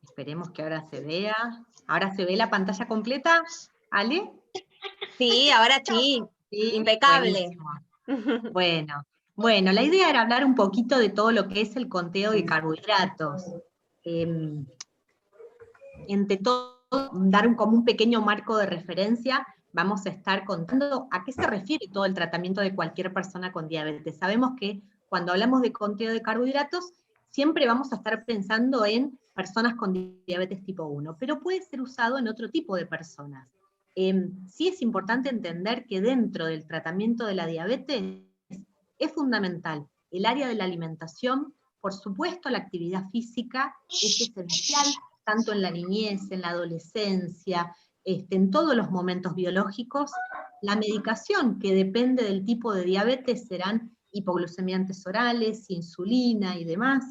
Esperemos que ahora se vea. ¿Ahora se ve la pantalla completa, Ale? Sí, ahora sí. Sí, Impecable. Bueno, la idea era hablar un poquito de todo lo que es el conteo de carbohidratos. Entre todo, dar como un pequeño marco de referencia, vamos a estar contando a qué se refiere todo el tratamiento de cualquier persona con diabetes. Sabemos que cuando hablamos de conteo de carbohidratos, siempre vamos a estar pensando en personas con diabetes tipo 1, pero puede ser usado en otro tipo de personas. Sí es importante entender que dentro del tratamiento de la diabetes es fundamental el área de la alimentación, por supuesto la actividad física es esencial, tanto en la niñez, en la adolescencia, en todos los momentos biológicos. La medicación, que depende del tipo de diabetes, serán hipoglucemiantes orales, insulina y demás,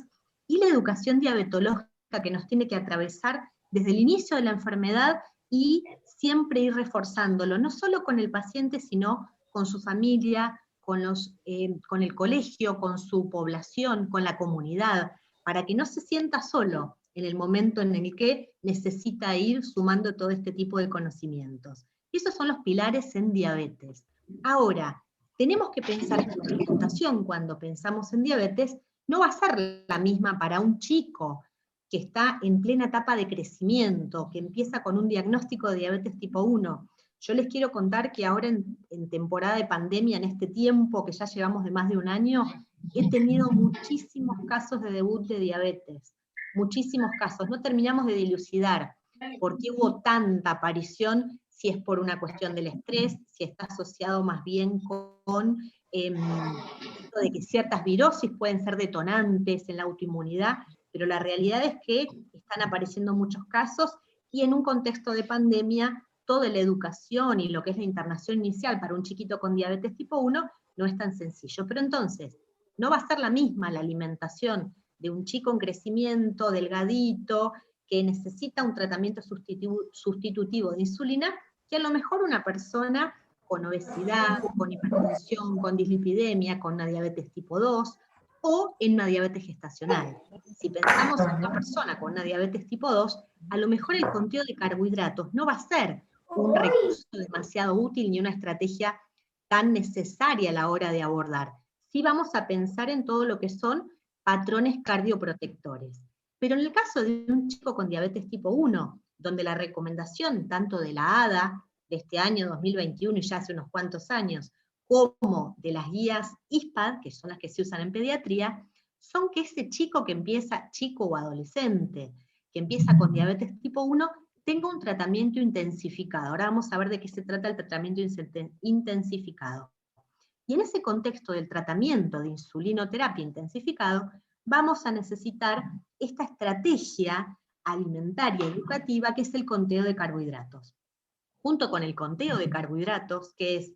y la educación diabetológica que nos tiene que atravesar desde el inicio de la enfermedad y siempre ir reforzándolo, no solo con el paciente, sino con su familia, con el colegio, con su población, con la comunidad, para que no se sienta solo en el momento en el que necesita ir sumando todo este tipo de conocimientos. Esos son los pilares en diabetes. Ahora, tenemos que pensar que la alimentación, cuando pensamos en diabetes, no va a ser la misma para un chico que está en plena etapa de crecimiento, que empieza con un diagnóstico de diabetes tipo 1. Yo les quiero contar que ahora en temporada de pandemia, en este tiempo que ya llevamos de más de un año, he tenido muchísimos casos de debut de diabetes, muchísimos casos. No terminamos de dilucidar por qué hubo tanta aparición, si es por una cuestión del estrés, si está asociado más bien con esto de que ciertas virosis pueden ser detonantes en la autoinmunidad, pero la realidad es que están apareciendo muchos casos y en un contexto de pandemia, toda la educación y lo que es la internación inicial para un chiquito con diabetes tipo 1 no es tan sencillo. Pero entonces, no va a ser la misma la alimentación de un chico en crecimiento, delgadito, que necesita un tratamiento sustitutivo de insulina, que a lo mejor una persona con obesidad, con hipertensión, con dislipidemia, con una diabetes tipo 2, o en una diabetes gestacional. Si pensamos en una persona con una diabetes tipo 2, a lo mejor el conteo de carbohidratos no va a ser un recurso demasiado útil ni una estrategia tan necesaria a la hora de abordar. Sí vamos a pensar en todo lo que son patrones cardioprotectores. Pero en el caso de un chico con diabetes tipo 1, donde la recomendación tanto de la ADA de este año 2021 y ya hace unos cuantos años, como de las guías ISPAD, que son las que se usan en pediatría, son que ese chico que empieza, chico o adolescente, que empieza con diabetes tipo 1, tenga un tratamiento intensificado. Ahora vamos a ver de qué se trata el tratamiento intensificado. Y en ese contexto del tratamiento de insulinoterapia intensificado, vamos a necesitar esta estrategia alimentaria educativa que es el conteo de carbohidratos. Junto con el conteo de carbohidratos, que es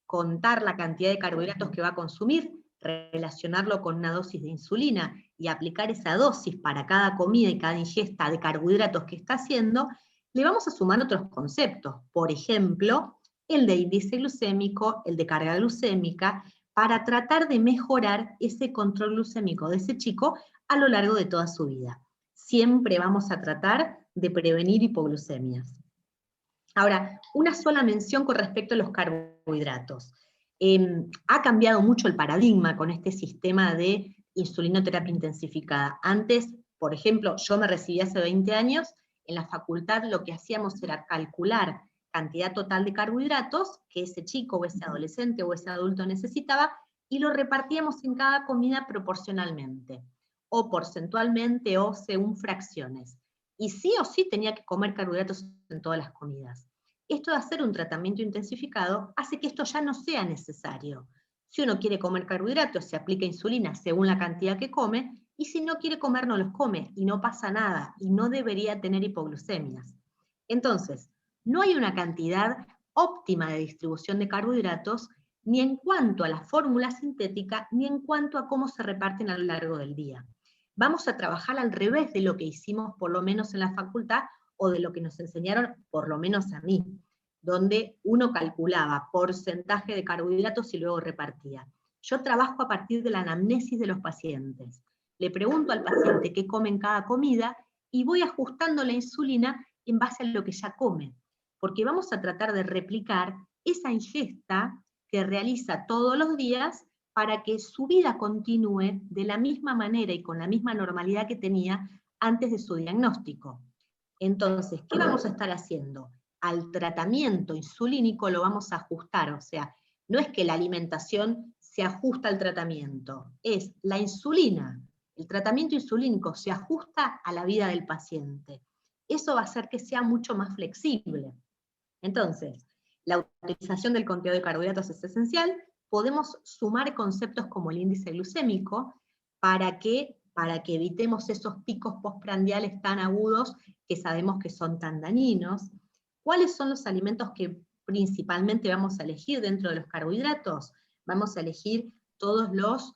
contar la cantidad de carbohidratos que va a consumir, relacionarlo con una dosis de insulina y aplicar esa dosis para cada comida y cada ingesta de carbohidratos que está haciendo, le vamos a sumar otros conceptos. Por ejemplo, el de índice glucémico, el de carga glucémica, para tratar de mejorar ese control glucémico de ese chico a lo largo de toda su vida. Siempre vamos a tratar de prevenir hipoglucemias. Ahora, una sola mención con respecto a los carbohidratos. Ha cambiado mucho el paradigma con este sistema de insulinoterapia intensificada. Antes, por ejemplo, yo me recibí hace 20 años, en la facultad lo que hacíamos era calcular cantidad total de carbohidratos que ese chico o ese adolescente o ese adulto necesitaba, y lo repartíamos en cada comida proporcionalmente, o porcentualmente, o según fracciones. Y sí o sí tenía que comer carbohidratos en todas las comidas. Esto de hacer un tratamiento intensificado hace que esto ya no sea necesario. Si uno quiere comer carbohidratos, se aplica insulina según la cantidad que come, y si no quiere comer, no los come, y no pasa nada, y no debería tener hipoglucemias. Entonces, no hay una cantidad óptima de distribución de carbohidratos, ni en cuanto a la fórmula sintética, ni en cuanto a cómo se reparten a lo largo del día. vamos a trabajar al revés de lo que hicimos por lo menos en la facultad, o de lo que nos enseñaron por lo menos a mí, donde uno calculaba porcentaje de carbohidratos y luego repartía. Yo trabajo a partir de la anamnesis de los pacientes. Le pregunto al paciente qué come en cada comida y voy ajustando la insulina en base a lo que ya come, porque vamos a tratar de replicar esa ingesta que realiza todos los días para que su vida continúe de la misma manera y con la misma normalidad que tenía antes de su diagnóstico. Entonces, ¿qué vamos a estar haciendo? Al tratamiento insulínico lo vamos a ajustar, o sea, no es que la alimentación se ajusta al tratamiento, es la insulina. El tratamiento insulínico se ajusta a la vida del paciente. Eso va a hacer que sea mucho más flexible. Entonces, la utilización del conteo de carbohidratos es esencial. Podemos sumar conceptos como el índice glucémico para que evitemos esos picos postprandiales tan agudos que sabemos que son tan dañinos. ¿Cuáles son los alimentos que principalmente vamos a elegir dentro de los carbohidratos? Vamos a elegir todos los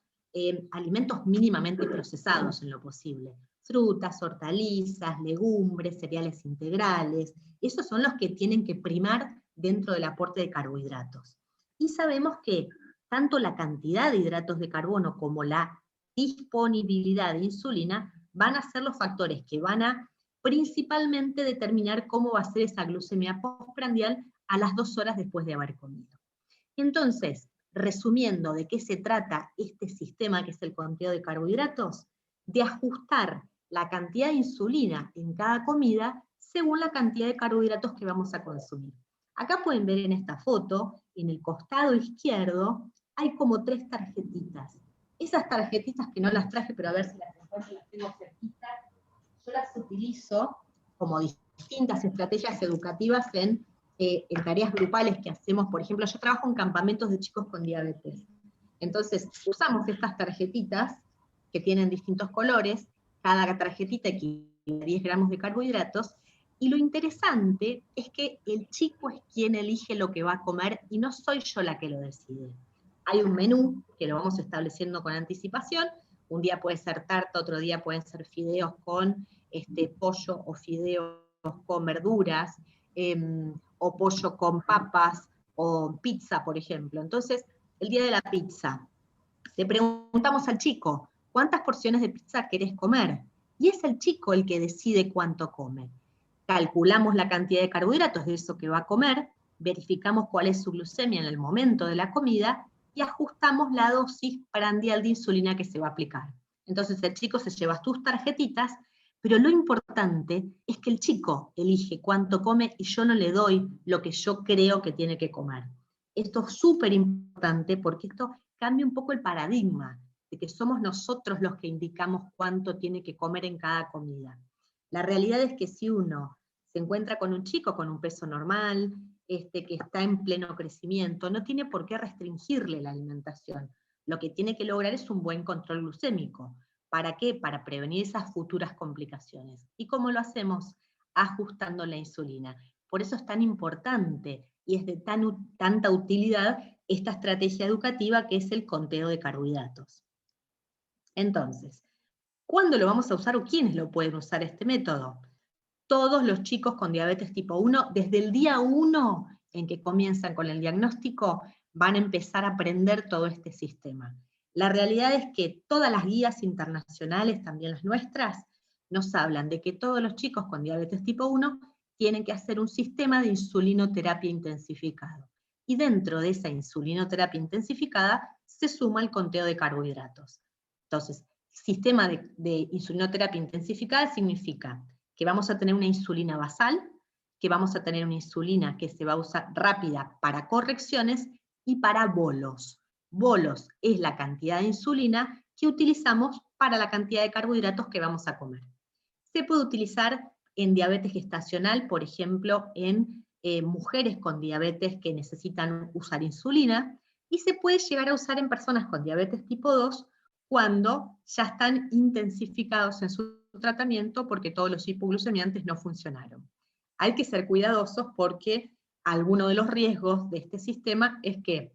alimentos mínimamente procesados en lo posible. Frutas, hortalizas, legumbres, cereales integrales. Esos son los que tienen que primar dentro del aporte de carbohidratos. Y sabemos que tanto la cantidad de hidratos de carbono como la disponibilidad de insulina van a ser los factores que van a principalmente determinar cómo va a ser esa glucemia postprandial a las 2 horas después de haber comido. Entonces, resumiendo de qué se trata este sistema que es el conteo de carbohidratos, de ajustar la cantidad de insulina en cada comida según la cantidad de carbohidratos que vamos a consumir. Acá pueden ver en esta foto, en el costado izquierdo, hay como 3 tarjetitas. Esas tarjetitas que no las traje, pero a ver si las tengo cerquita, yo las utilizo como distintas estrategias educativas en tareas grupales que hacemos. Por ejemplo, yo trabajo en campamentos de chicos con diabetes. Entonces, usamos estas tarjetitas que tienen distintos colores, cada tarjetita equivale a 10 gramos de carbohidratos, y lo interesante es que el chico es quien elige lo que va a comer y no soy yo la que lo decide. Hay un menú que lo vamos estableciendo con anticipación, un día puede ser tarta, otro día pueden ser fideos con pollo o fideos con verduras, o pollo con papas, o pizza, por ejemplo. Entonces, el día de la pizza, le preguntamos al chico, ¿cuántas porciones de pizza querés comer? Y es el chico el que decide cuánto come. Calculamos la cantidad de carbohidratos de eso que va a comer, verificamos cuál es su glucemia en el momento de la comida, y ajustamos la dosis prandial de insulina que se va a aplicar. Entonces el chico se lleva sus tarjetitas, pero lo importante es que el chico elige cuánto come y yo no le doy lo que yo creo que tiene que comer. Esto es súper importante porque esto cambia un poco el paradigma de que somos nosotros los que indicamos cuánto tiene que comer en cada comida. La realidad es que si uno se encuentra con un chico con un peso normal, que está en pleno crecimiento, no tiene por qué restringirle la alimentación. Lo que tiene que lograr es un buen control glucémico. ¿Para qué? Para prevenir esas futuras complicaciones. ¿Y cómo lo hacemos? Ajustando la insulina. Por eso es tan importante y es de tanta utilidad esta estrategia educativa que es el conteo de carbohidratos. Entonces, ¿cuándo lo vamos a usar o quiénes lo pueden usar este método? Todos los chicos con diabetes tipo 1, desde el día 1 en que comienzan con el diagnóstico, van a empezar a aprender todo este sistema. La realidad es que todas las guías internacionales, también las nuestras, nos hablan de que todos los chicos con diabetes tipo 1 tienen que hacer un sistema de insulinoterapia intensificado. Y dentro de esa insulinoterapia intensificada se suma el conteo de carbohidratos. Entonces, sistema de insulinoterapia intensificada significa que vamos a tener una insulina basal, que vamos a tener una insulina que se va a usar rápida para correcciones y para bolos. Bolos es la cantidad de insulina que utilizamos para la cantidad de carbohidratos que vamos a comer. Se puede utilizar en diabetes gestacional, por ejemplo, en mujeres con diabetes que necesitan usar insulina, y se puede llegar a usar en personas con diabetes tipo 2 cuando ya están intensificados en su tratamiento porque todos los hipoglucemiantes no funcionaron. Hay que ser cuidadosos porque alguno de los riesgos de este sistema es que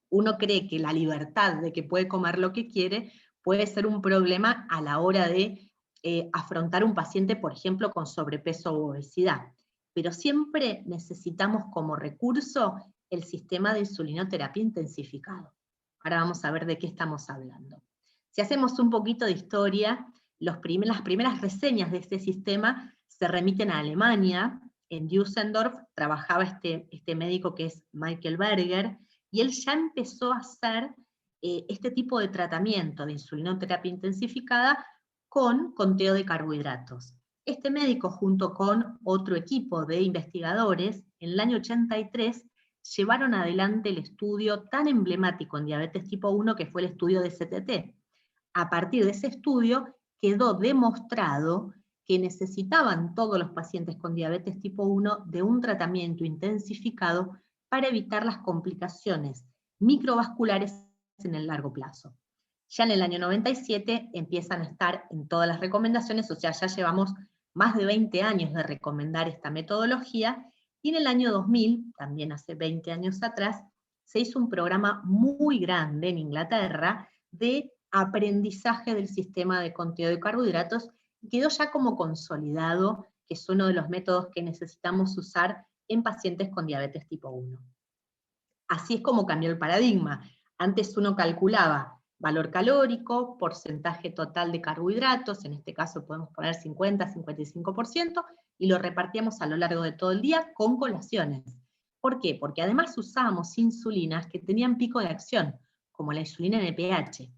uno cree que la libertad de que puede comer lo que quiere puede ser un problema a la hora de afrontar un paciente, por ejemplo, con sobrepeso u obesidad. Pero siempre necesitamos como recurso el sistema de insulinoterapia intensificado. Ahora vamos a ver de qué estamos hablando. Si hacemos un poquito de historia, las primeras reseñas de este sistema se remiten a Alemania. En Düsseldorf trabajaba este médico que es Michael Berger, y él ya empezó a hacer este tipo de tratamiento de insulinoterapia intensificada con conteo de carbohidratos. Este médico, junto con otro equipo de investigadores, en el año 83 llevaron adelante el estudio tan emblemático en diabetes tipo 1 que fue el estudio de CTT. A partir de ese estudio quedó demostrado que necesitaban todos los pacientes con diabetes tipo 1 de un tratamiento intensificado para evitar las complicaciones microvasculares en el largo plazo. Ya en el año 97 empiezan a estar en todas las recomendaciones, o sea, ya llevamos más de 20 años de recomendar esta metodología, y en el año 2000, también hace 20 años atrás, se hizo un programa muy grande en Inglaterra de aprendizaje del sistema de conteo de carbohidratos, y quedó ya como consolidado, que es uno de los métodos que necesitamos usar en pacientes con diabetes tipo 1. Así es como cambió el paradigma. Antes uno calculaba valor calórico, porcentaje total de carbohidratos, en este caso podemos poner 50-55%, y lo repartíamos a lo largo de todo el día con colaciones. ¿Por qué? Porque además usábamos insulinas que tenían pico de acción, como la insulina NPH.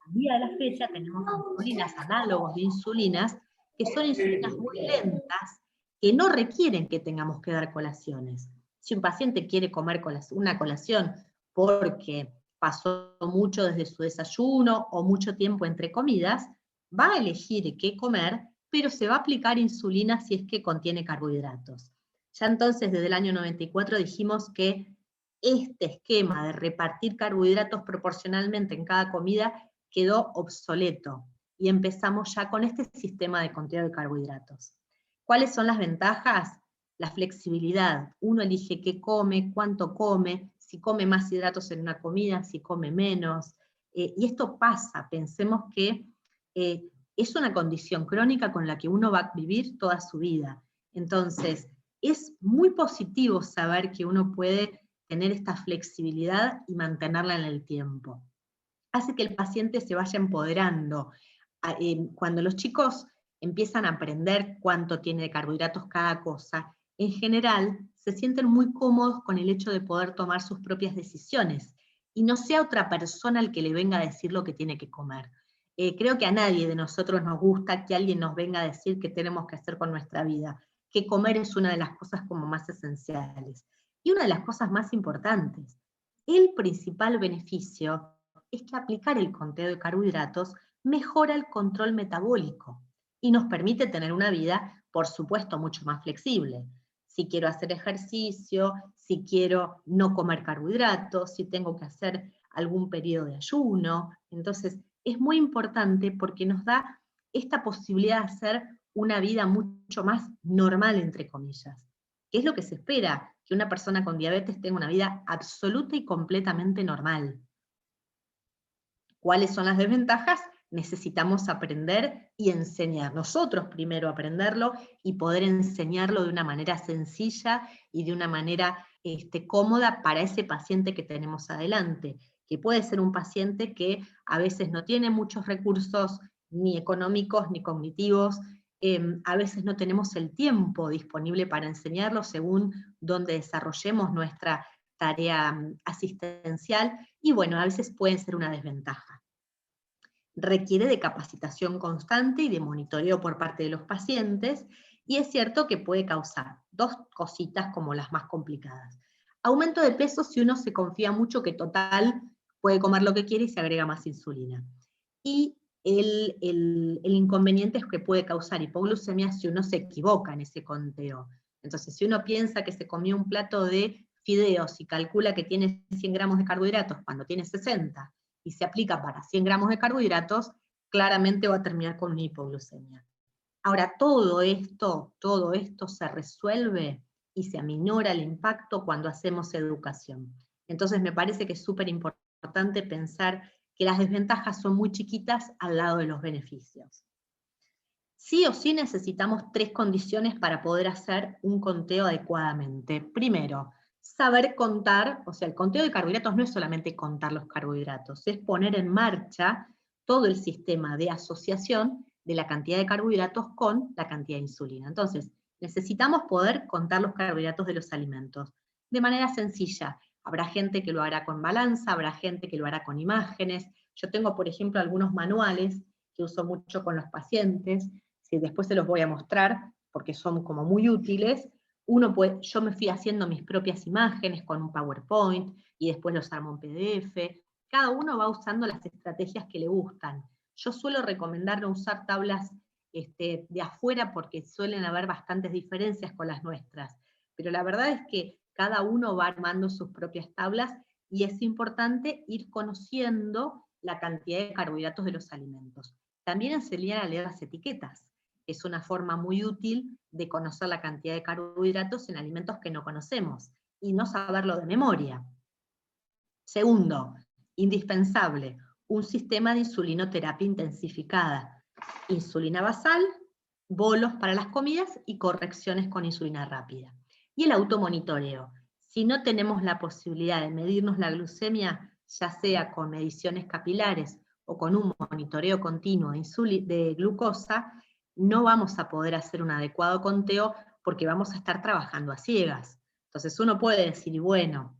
Al día de la fecha tenemos insulinas, análogos de insulinas, que son insulinas muy lentas, que no requieren que tengamos que dar colaciones. Si un paciente quiere comer una colación porque pasó mucho desde su desayuno o mucho tiempo entre comidas, va a elegir qué comer, pero se va a aplicar insulina si es que contiene carbohidratos. Ya entonces, desde el año 94 dijimos que este esquema de repartir carbohidratos proporcionalmente en cada comida quedó obsoleto, y empezamos ya con este sistema de conteo de carbohidratos. ¿Cuáles son las ventajas? La flexibilidad. Uno elige qué come, cuánto come, si come más hidratos en una comida, si come menos. Y esto pasa, pensemos que es una condición crónica con la que uno va a vivir toda su vida. Entonces, es muy positivo saber que uno puede tener esta flexibilidad y mantenerla en el tiempo. Hace que el paciente se vaya empoderando. Cuando los chicos empiezan a aprender cuánto tiene de carbohidratos cada cosa, en general se sienten muy cómodos con el hecho de poder tomar sus propias decisiones, y no sea otra persona el que le venga a decir lo que tiene que comer. Creo que a nadie de nosotros nos gusta que alguien nos venga a decir qué tenemos que hacer con nuestra vida, que comer es una de las cosas como más esenciales. Y una de las cosas más importantes, el principal beneficio es que aplicar el conteo de carbohidratos mejora el control metabólico y nos permite tener una vida, por supuesto, mucho más flexible. Si quiero hacer ejercicio, si quiero no comer carbohidratos, si tengo que hacer algún periodo de ayuno. Entonces, es muy importante porque nos da esta posibilidad de hacer una vida mucho más normal, entre comillas. ¿Qué es lo que se espera? Que una persona con diabetes tenga una vida absoluta y completamente normal. ¿Cuáles son las desventajas? Necesitamos aprender y enseñar. Nosotros primero aprenderlo y poder enseñarlo de una manera sencilla y de una manera cómoda para ese paciente que tenemos adelante, que puede ser un paciente que a veces no tiene muchos recursos ni económicos ni cognitivos, a veces no tenemos el tiempo disponible para enseñarlo según donde desarrollemos nuestra tarea asistencial, y bueno, a veces pueden ser una desventaja. Requiere de capacitación constante y de monitoreo por parte de los pacientes, y es cierto que puede causar dos cositas como las más complicadas. Aumento de peso si uno se confía mucho que total puede comer lo que quiere y se agrega más insulina. Y el inconveniente es que puede causar hipoglucemia si uno se equivoca en ese conteo. Entonces, si uno piensa que se comió un plato de fideos y calcula que tiene 100 gramos de carbohidratos cuando tiene 60, y se aplica para 100 gramos de carbohidratos, claramente va a terminar con una hipoglucemia. Ahora, todo esto se resuelve y se aminora el impacto cuando hacemos educación. Entonces me parece que es súper importante pensar que las desventajas son muy chiquitas al lado de los beneficios. Sí o sí necesitamos 3 condiciones para poder hacer un conteo adecuadamente. Primero, saber contar, o sea, el conteo de carbohidratos no es solamente contar los carbohidratos, es poner en marcha todo el sistema de asociación de la cantidad de carbohidratos con la cantidad de insulina. Entonces, necesitamos poder contar los carbohidratos de los alimentos de manera sencilla. Habrá gente que lo hará con balanza, habrá gente que lo hará con imágenes. Yo tengo, por ejemplo, algunos manuales que uso mucho con los pacientes, si después se los voy a mostrar, porque son como muy útiles. Yo me fui haciendo mis propias imágenes con un PowerPoint, y después los armo en PDF. Cada uno va usando las estrategias que le gustan. Yo suelo recomendar no usar tablas de afuera, porque suelen haber bastantes diferencias con las nuestras. Pero la verdad es que cada uno va armando sus propias tablas, y es importante ir conociendo la cantidad de carbohidratos de los alimentos. También enseñar a leer las etiquetas. Es una forma muy útil de conocer la cantidad de carbohidratos en alimentos que no conocemos, y no saberlo de memoria. Segundo, indispensable, un sistema de insulinoterapia intensificada. Insulina basal, bolos para las comidas y correcciones con insulina rápida. Y el automonitoreo. Si no tenemos la posibilidad de medirnos la glucemia, ya sea con mediciones capilares o con un monitoreo continuo de glucosa, no vamos a poder hacer un adecuado conteo, porque vamos a estar trabajando a ciegas. Entonces uno puede decir, bueno,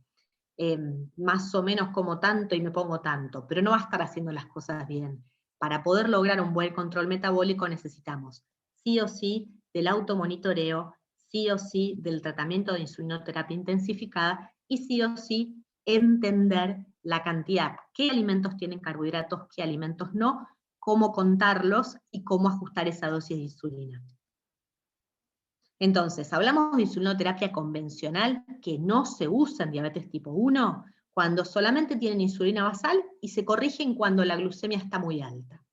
más o menos como tanto y me pongo tanto, pero no va a estar haciendo las cosas bien. Para poder lograr un buen control metabólico necesitamos sí o sí del automonitoreo, sí o sí del tratamiento de insulinoterapia intensificada, y sí o sí entender la cantidad, qué alimentos tienen carbohidratos, qué alimentos no, cómo contarlos y cómo ajustar esa dosis de insulina. Entonces, hablamos de insulinoterapia convencional, que no se usa en diabetes tipo 1, cuando solamente tienen insulina basal y se corrigen cuando la glucemia está muy alta.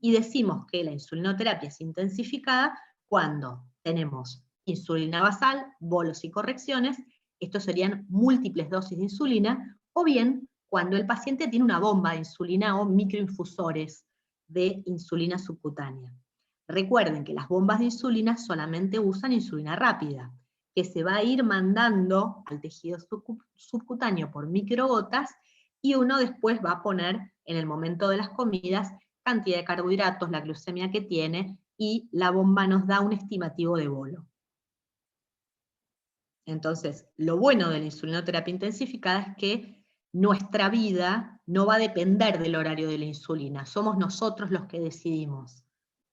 Y decimos que la insulinoterapia es intensificada cuando tenemos insulina basal, bolos y correcciones, estos serían múltiples dosis de insulina, o bien cuando el paciente tiene una bomba de insulina o microinfusores de insulina subcutánea. Recuerden que las bombas de insulina solamente usan insulina rápida, que se va a ir mandando al tejido subcutáneo por microgotas, y uno después va a poner en el momento de las comidas cantidad de carbohidratos, la glucemia que tiene, y la bomba nos da un estimativo de bolo. Entonces, lo bueno de la insulinoterapia intensificada es que nuestra vida no va a depender del horario de la insulina, somos nosotros los que decidimos.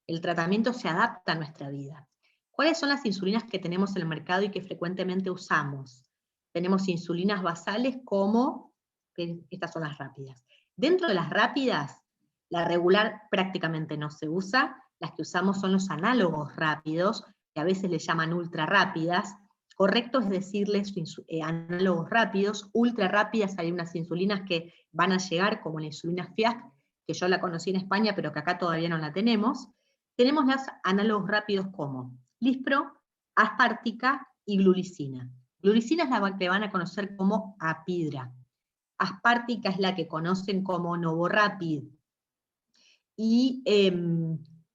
El tratamiento se adapta a nuestra vida. ¿Cuáles son las insulinas que tenemos en el mercado y que frecuentemente usamos? Tenemos insulinas basales como, estas son las rápidas. Dentro de las rápidas, la regular prácticamente no se usa, las que usamos son los análogos rápidos, que a veces le llaman ultra rápidas. Correcto es decirles análogos rápidos. Ultra rápidas, hay unas insulinas que van a llegar, como la insulina FIAC, que yo la conocí en España, pero que acá todavía no la tenemos. Tenemos los análogos rápidos como Lispro, Aspártica y Glulicina. Glulicina es la que van a conocer como Apidra. Aspártica es la que conocen como Novorapid. Y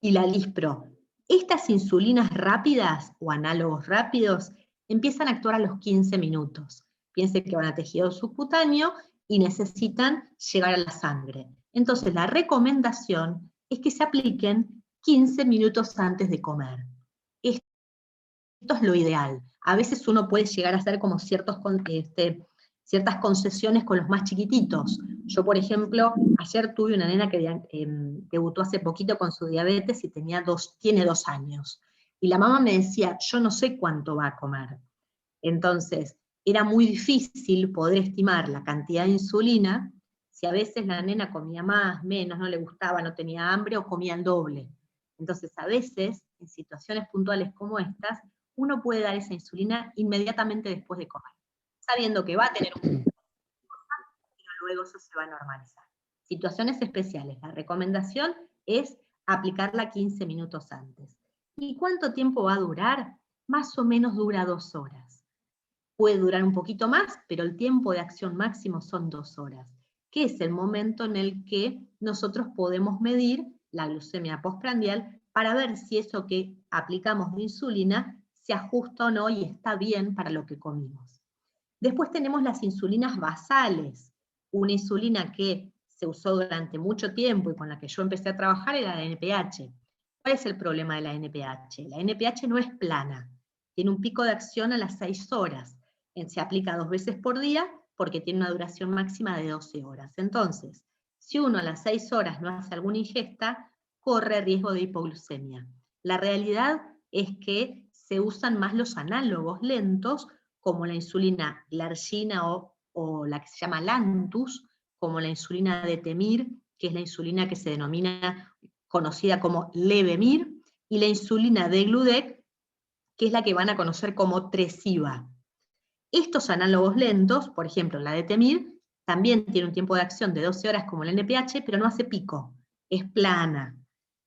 la Lispro. Estas insulinas rápidas o análogos rápidos empiezan a actuar a los 15 minutos. Piensen que van a tejido subcutáneo y necesitan llegar a la sangre. Entonces la recomendación es que se apliquen 15 minutos antes de comer. Esto es lo ideal. A veces uno puede llegar a hacer como ciertas concesiones con los más chiquititos. Yo, por ejemplo, ayer tuve una nena que debutó hace poquito con su diabetes y tiene 2 años. Y la mamá me decía, yo no sé cuánto va a comer. Entonces, era muy difícil poder estimar la cantidad de insulina, si a veces la nena comía más, menos, no le gustaba, no tenía hambre, o comía el doble. Entonces, a veces, en situaciones puntuales como estas, uno puede dar esa insulina inmediatamente después de comer, sabiendo que va a tener un pero luego eso se va a normalizar. Situaciones especiales, la recomendación es aplicarla 15 minutos antes. ¿Y cuánto tiempo va a durar? Más o menos dura 2 horas. Puede durar un poquito más, pero el tiempo de acción máximo son 2 horas. que es el momento en el que nosotros podemos medir la glucemia postprandial para ver si eso que aplicamos de insulina se ajusta o no y está bien para lo que comimos. Después tenemos las insulinas basales, una insulina que se usó durante mucho tiempo y con la que yo empecé a trabajar era la NPH. ¿Cuál es el problema de la NPH? La NPH no es plana, tiene un pico de acción a las 6 horas, se aplica 2 veces por día porque tiene una duración máxima de 12 horas. Entonces, si uno a las 6 horas no hace alguna ingesta, corre riesgo de hipoglucemia. La realidad es que se usan más los análogos lentos, como la insulina glargina o la que se llama Lantus, como la insulina de Temir, que es la insulina que se denomina conocida como Levemir, y la insulina de Gludec, que es la que van a conocer como Tresiba. Estos análogos lentos, por ejemplo, la de Temir, también tiene un tiempo de acción de 12 horas como el NPH, pero no hace pico, es plana.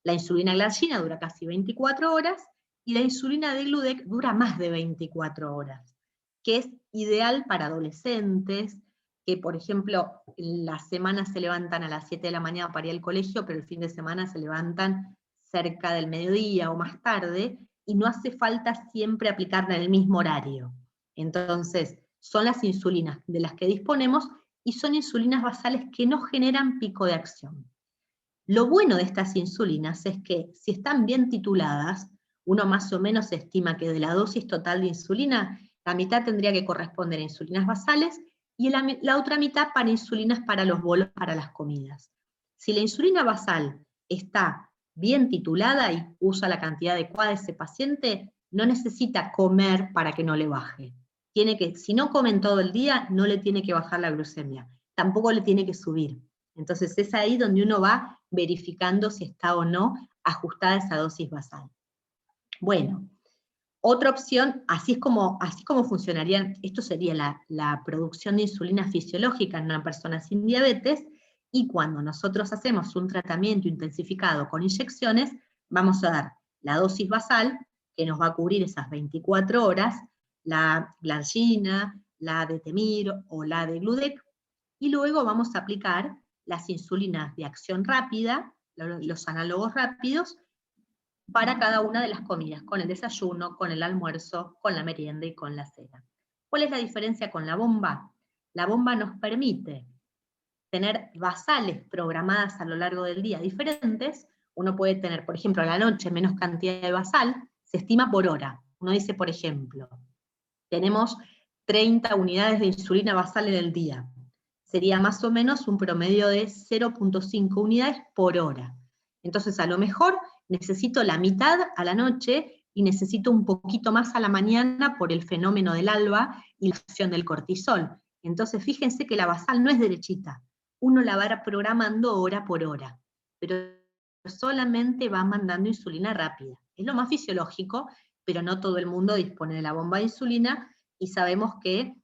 La insulina glargina dura casi 24 horas, y la insulina de Gludec dura más de 24 horas, que es ideal para adolescentes, que por ejemplo, las semanas se levantan a las 7 de la mañana para ir al colegio, pero el fin de semana se levantan cerca del mediodía o más tarde, y no hace falta siempre aplicarla en el mismo horario. Entonces, son las insulinas de las que disponemos, y son insulinas basales que no generan pico de acción. Lo bueno de estas insulinas es que, si están bien tituladas, uno más o menos estima que de la dosis total de insulina, la mitad tendría que corresponder a insulinas basales, y la otra mitad para insulinas para los bolos para las comidas. Si la insulina basal está bien titulada y usa la cantidad adecuada de ese paciente, no necesita comer para que no le baje. Si no comen todo el día, no le tiene que bajar la glucemia, tampoco le tiene que subir. Entonces es ahí donde uno va verificando si está o no ajustada esa dosis basal. Bueno, otra opción, así como funcionaría, esto sería la producción de insulina fisiológica en una persona sin diabetes, y cuando nosotros hacemos un tratamiento intensificado con inyecciones, vamos a dar la dosis basal, que nos va a cubrir esas 24 horas, la glargina, la de Temir o la de Gludec, y luego vamos a aplicar las insulinas de acción rápida, los análogos rápidos, para cada una de las comidas, con el desayuno, con el almuerzo, con la merienda y con la cena. ¿Cuál es la diferencia con la bomba? La bomba nos permite tener basales programadas a lo largo del día diferentes. Uno puede tener, por ejemplo, a la noche menos cantidad de basal, se estima por hora. Uno dice, por ejemplo, tenemos 30 unidades de insulina basal en el día. Sería más o menos un promedio de 0.5 unidades por hora. Entonces, a lo mejor necesito la mitad a la noche y necesito un poquito más a la mañana por el fenómeno del alba y la acción del cortisol. Entonces, fíjense que la basal no es derechita. Uno la va programando hora por hora, pero solamente va mandando insulina rápida. Es lo más fisiológico, pero no todo el mundo dispone de la bomba de insulina, y sabemos que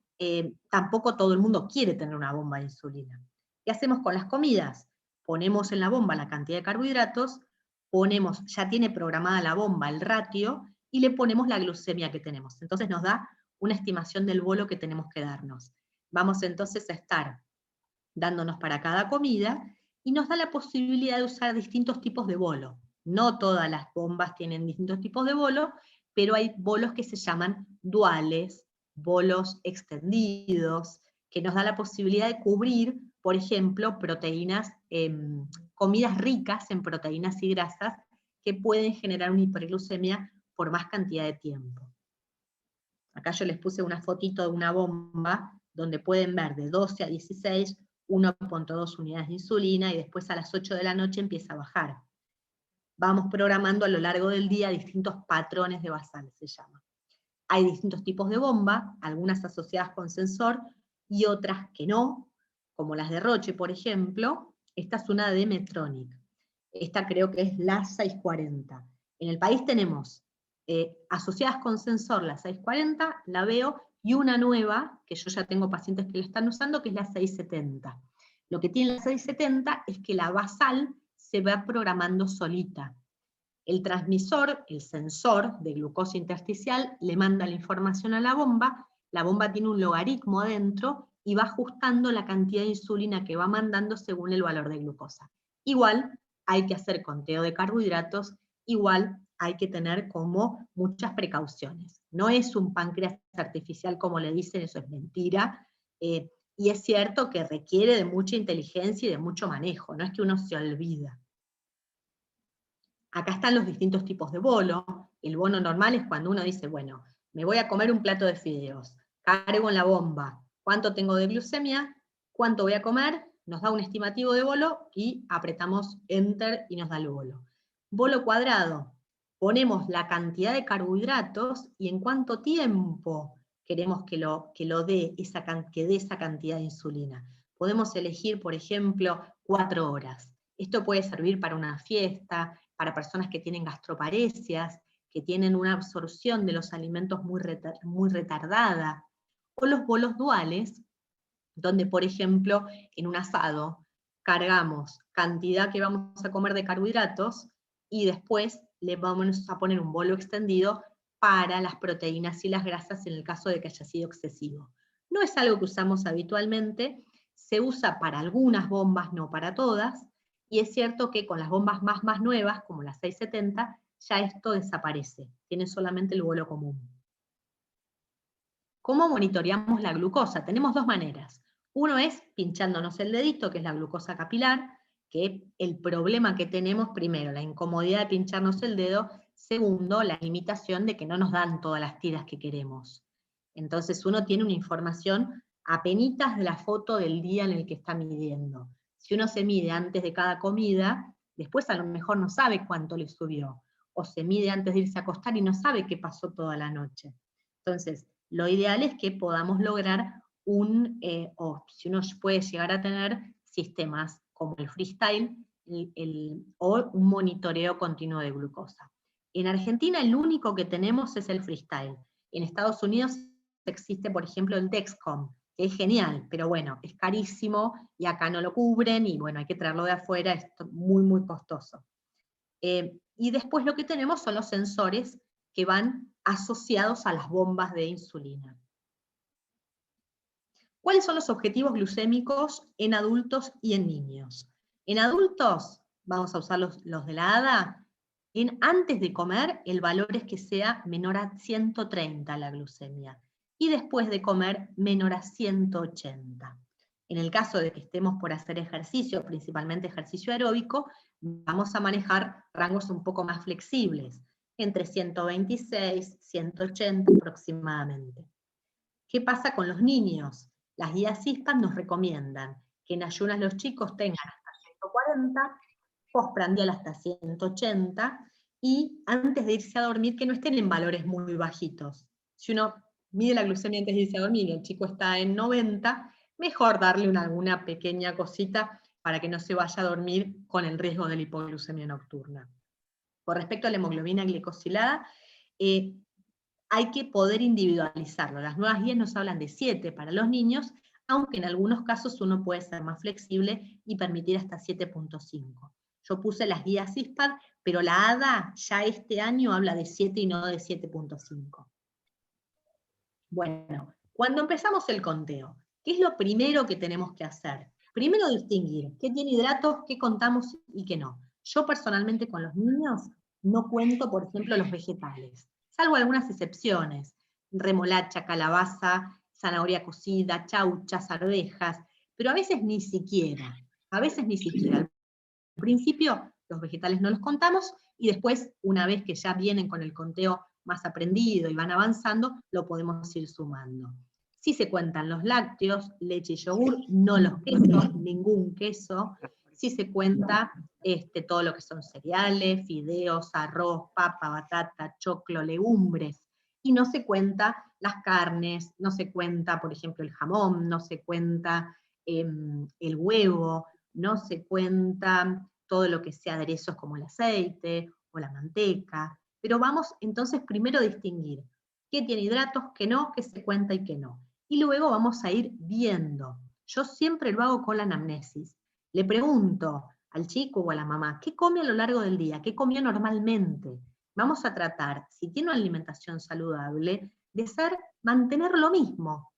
tampoco todo el mundo quiere tener una bomba de insulina. ¿Qué hacemos con las comidas? Ponemos en la bomba la cantidad de carbohidratos, ya tiene programada la bomba el ratio, y le ponemos la glucemia que tenemos. Entonces nos da una estimación del bolo que tenemos que darnos. Vamos entonces a estar dándonos para cada comida, y nos da la posibilidad de usar distintos tipos de bolo. No todas las bombas tienen distintos tipos de bolo, pero hay bolos que se llaman duales, bolos extendidos, que nos da la posibilidad de cubrir, por ejemplo, proteínas, comidas ricas en proteínas y grasas, que pueden generar una hiperglucemia por más cantidad de tiempo. Acá yo les puse una fotito de una bomba, donde pueden ver de 12 a 16, 1.2 unidades de insulina, y después a las 8 de la noche empieza a bajar. Vamos programando a lo largo del día distintos patrones de basal, se llama. Hay distintos tipos de bomba, algunas asociadas con sensor y otras que no, como las de Roche, por ejemplo. Esta es una de Medtronic. Esta creo que es la 640. En el país tenemos asociadas con sensor la 640, la veo, y una nueva, que yo ya tengo pacientes que la están usando, que es la 670. Lo que tiene la 670 es que la basal se va programando solita. El transmisor, el sensor de glucosa intersticial, le manda la información a la bomba tiene un logaritmo adentro, y va ajustando la cantidad de insulina que va mandando según el valor de glucosa. Igual hay que hacer conteo de carbohidratos, igual hay que tener como muchas precauciones. No es un páncreas artificial como le dicen, eso es mentira, y es cierto que requiere de mucha inteligencia y de mucho manejo, no es que uno se olvida. Acá están los distintos tipos de bono. El bono normal es cuando uno dice, bueno, me voy a comer un plato de fideos, cargo en la bomba, ¿cuánto tengo de glucemia? ¿Cuánto voy a comer? Nos da un estimativo de bolo y apretamos Enter y nos da el bolo. Bolo cuadrado, ponemos la cantidad de carbohidratos y en cuánto tiempo queremos que dé esa cantidad de insulina. Podemos elegir, por ejemplo, 4 horas. Esto puede servir para una fiesta, para personas que tienen gastroparesias, que tienen una absorción de los alimentos muy retardada, o los bolos duales, donde por ejemplo en un asado cargamos cantidad que vamos a comer de carbohidratos y después le vamos a poner un bolo extendido para las proteínas y las grasas en el caso de que haya sido excesivo. No es algo que usamos habitualmente, se usa para algunas bombas, no para todas, y es cierto que con las bombas más nuevas, como las 670, ya esto desaparece, tiene solamente el bolo común. ¿Cómo monitoreamos la glucosa? Tenemos 2 maneras. Uno es pinchándonos el dedito, que es la glucosa capilar, que el problema que tenemos, primero, la incomodidad de pincharnos el dedo, segundo, la limitación de que no nos dan todas las tiras que queremos. Entonces uno tiene una información apenitas de la foto del día en el que está midiendo. Si uno se mide antes de cada comida, después a lo mejor no sabe cuánto le subió, o se mide antes de irse a acostar y no sabe qué pasó toda la noche. Entonces, lo ideal es que podamos lograr o si uno puede llegar a tener sistemas como el freestyle o un monitoreo continuo de glucosa. En Argentina el único que tenemos es el freestyle. En Estados Unidos existe, por ejemplo, el Dexcom, que es genial, pero bueno, es carísimo y acá no lo cubren y bueno, hay que traerlo de afuera, es muy costoso. Y después lo que tenemos son los sensores que van asociados a las bombas de insulina. ¿Cuáles son los objetivos glucémicos en adultos y en niños? En adultos, vamos a usar los de la ADA, antes de comer el valor es que sea menor a 130 la glucemia, y después de comer menor a 180. En el caso de que estemos por hacer ejercicio, principalmente ejercicio aeróbico, vamos a manejar rangos un poco más flexibles, entre 126, 180 aproximadamente. ¿Qué pasa con los niños? Las guías CISPAD nos recomiendan que en ayunas los chicos tengan hasta 140, postprandial hasta 180, y antes de irse a dormir que no estén en valores muy bajitos. Si uno mide la glucemia antes de irse a dormir y el chico está en 90, mejor darle alguna pequeña cosita para que no se vaya a dormir con el riesgo de la hipoglucemia nocturna. Con respecto a la hemoglobina glicosilada, hay que poder individualizarlo. Las nuevas guías nos hablan de 7 para los niños, aunque en algunos casos uno puede ser más flexible y permitir hasta 7.5. Yo puse las guías CISPAD, pero la ADA ya este año habla de 7 y no de 7.5. Bueno, cuando empezamos el conteo, ¿qué es lo primero que tenemos que hacer? Primero distinguir qué tiene hidratos, qué contamos y qué no. Yo personalmente con los niños no cuento, por ejemplo, los vegetales, salvo algunas excepciones, remolacha, calabaza, zanahoria cocida, chauchas, arvejas, pero a veces ni siquiera. Al principio los vegetales no los contamos, y después, una vez que ya vienen con el conteo más aprendido y van avanzando, lo podemos ir sumando. Sí se cuentan los lácteos, leche y yogur, no los quesos, ningún queso. Sí se cuenta todo lo que son cereales, fideos, arroz, papa, batata, choclo, legumbres. Y no se cuenta las carnes, no se cuenta, por ejemplo, el jamón, no se cuenta el huevo, no se cuenta todo lo que sea aderezos como el aceite o la manteca, pero vamos entonces primero a distinguir qué tiene hidratos, qué no, qué se cuenta y qué no. Y luego vamos a ir viendo. Yo siempre lo hago con la anamnesis. Le pregunto al chico o a la mamá, ¿qué come a lo largo del día? ¿Qué comió normalmente? Vamos a tratar, si tiene una alimentación saludable, de mantener lo mismo.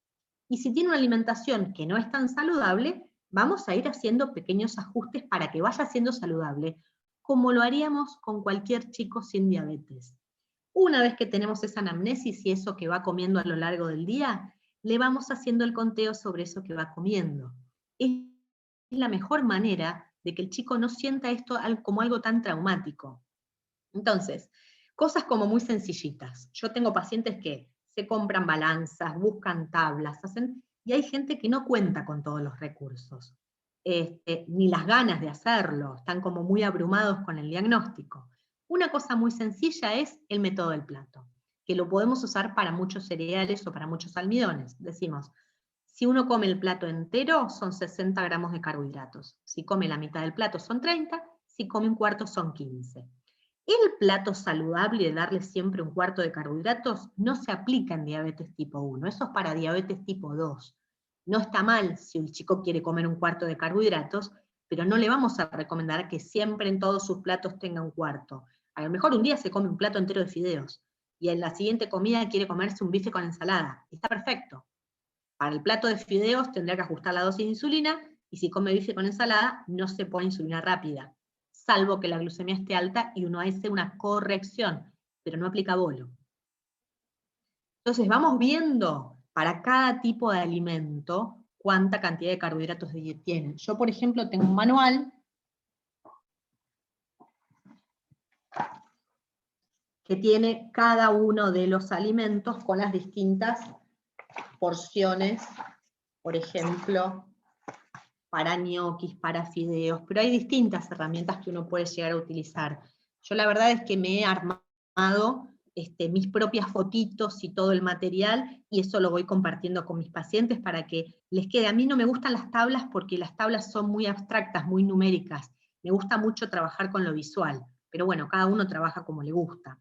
Y si tiene una alimentación que no es tan saludable, vamos a ir haciendo pequeños ajustes para que vaya siendo saludable, como lo haríamos con cualquier chico sin diabetes. Una vez que tenemos esa anamnesis y eso que va comiendo a lo largo del día, le vamos haciendo el conteo sobre eso que va comiendo. Es la mejor manera de que el chico no sienta esto como algo tan traumático. Entonces, cosas como muy sencillitas. Yo tengo pacientes que se compran balanzas, buscan tablas, y hay gente que no cuenta con todos los recursos, ni las ganas de hacerlo, están como muy abrumados con el diagnóstico. Una cosa muy sencilla es el método del plato, que lo podemos usar para muchos cereales o para muchos almidones. Decimos, si uno come el plato entero, son 60 gramos de carbohidratos. Si come la mitad del plato, son 30, si come un cuarto, son 15. El plato saludable de darle siempre un cuarto de carbohidratos no se aplica en diabetes tipo 1, eso es para diabetes tipo 2. No está mal si el chico quiere comer un cuarto de carbohidratos, pero no le vamos a recomendar que siempre en todos sus platos tenga un cuarto. A lo mejor un día se come un plato entero de fideos, y en la siguiente comida quiere comerse un bife con ensalada. Está perfecto. Para el plato de fideos tendría que ajustar la dosis de insulina, y si come bife con ensalada, no se pone insulina rápida, salvo que la glucemia esté alta y uno hace una corrección, pero no aplica bolo. Entonces vamos viendo para cada tipo de alimento cuánta cantidad de carbohidratos tienen. Yo, por ejemplo, tengo un manual que tiene cada uno de los alimentos con las distintas porciones, por ejemplo, para ñoquis, para fideos, pero hay distintas herramientas que uno puede llegar a utilizar. Yo la verdad es que me he armado mis propias fotitos y todo el material, y eso lo voy compartiendo con mis pacientes para que les quede. A mí no me gustan las tablas porque las tablas son muy abstractas, muy numéricas. Me gusta mucho trabajar con lo visual, pero bueno, cada uno trabaja como le gusta.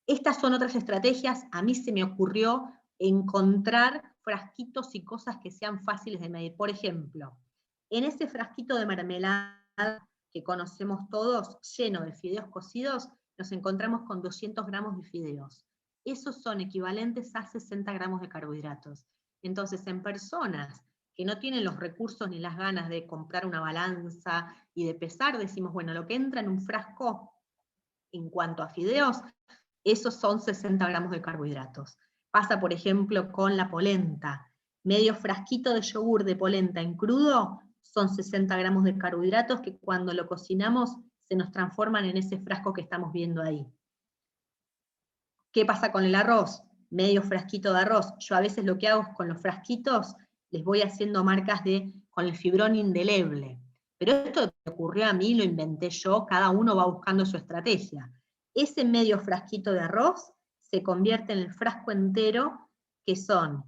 Estas son otras estrategias. A mí se me ocurrió encontrar frasquitos y cosas que sean fáciles de medir. Por ejemplo, en ese frasquito de mermelada que conocemos todos, lleno de fideos cocidos, nos encontramos con 200 gramos de fideos. Esos son equivalentes a 60 gramos de carbohidratos. Entonces, en personas que no tienen los recursos ni las ganas de comprar una balanza y de pesar, decimos, bueno, lo que entra en un frasco en cuanto a fideos, esos son 60 gramos de carbohidratos. Pasa, por ejemplo, con la polenta. Medio frasquito de yogur de polenta en crudo son 60 gramos de carbohidratos que cuando lo cocinamos se nos transforman en ese frasco que estamos viendo ahí. ¿Qué pasa con el arroz? Medio frasquito de arroz. Yo a veces lo que hago es con los frasquitos, les voy haciendo marcas con el fibrón indeleble. Pero esto me ocurrió a mí, lo inventé yo, cada uno va buscando su estrategia. Ese medio frasquito de arroz se convierte en el frasco entero, que son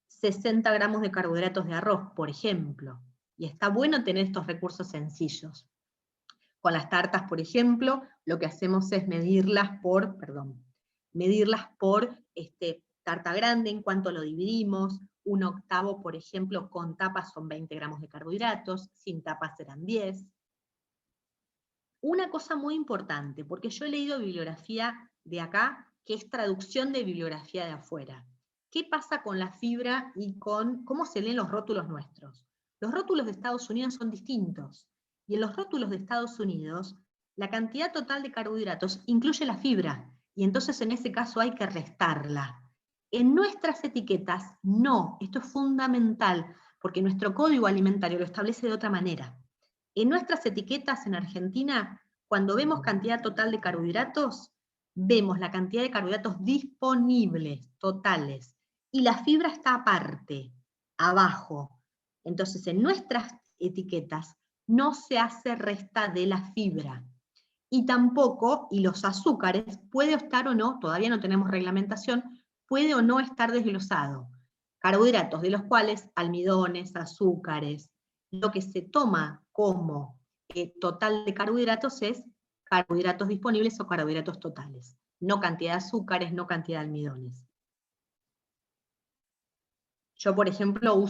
60 gramos de carbohidratos de arroz, por ejemplo. Y está bueno tener estos recursos sencillos. Con las tartas, por ejemplo, lo que hacemos es medirlas por tarta grande, en cuanto lo dividimos. Un octavo, por ejemplo, con tapas son 20 gramos de carbohidratos, sin tapas serán 10. Una cosa muy importante, porque yo he leído bibliografía de acá, que es traducción de bibliografía de afuera. ¿Qué pasa con la fibra y con cómo se leen los rótulos nuestros? Los rótulos de Estados Unidos son distintos, y en los rótulos de Estados Unidos, la cantidad total de carbohidratos incluye la fibra, y entonces en ese caso hay que restarla. En nuestras etiquetas, no, esto es fundamental, porque nuestro código alimentario lo establece de otra manera. En nuestras etiquetas en Argentina, cuando vemos cantidad total de carbohidratos, vemos la cantidad de carbohidratos disponibles, totales, y la fibra está aparte, abajo. Entonces, en nuestras etiquetas no se hace resta de la fibra. Y tampoco, y los azúcares, puede estar o no, todavía no tenemos reglamentación, puede o no estar desglosado. Carbohidratos, de los cuales almidones, azúcares, lo que se toma como total de carbohidratos es carbohidratos disponibles o carbohidratos totales, no cantidad de azúcares, no cantidad de almidones. Yo, por ejemplo,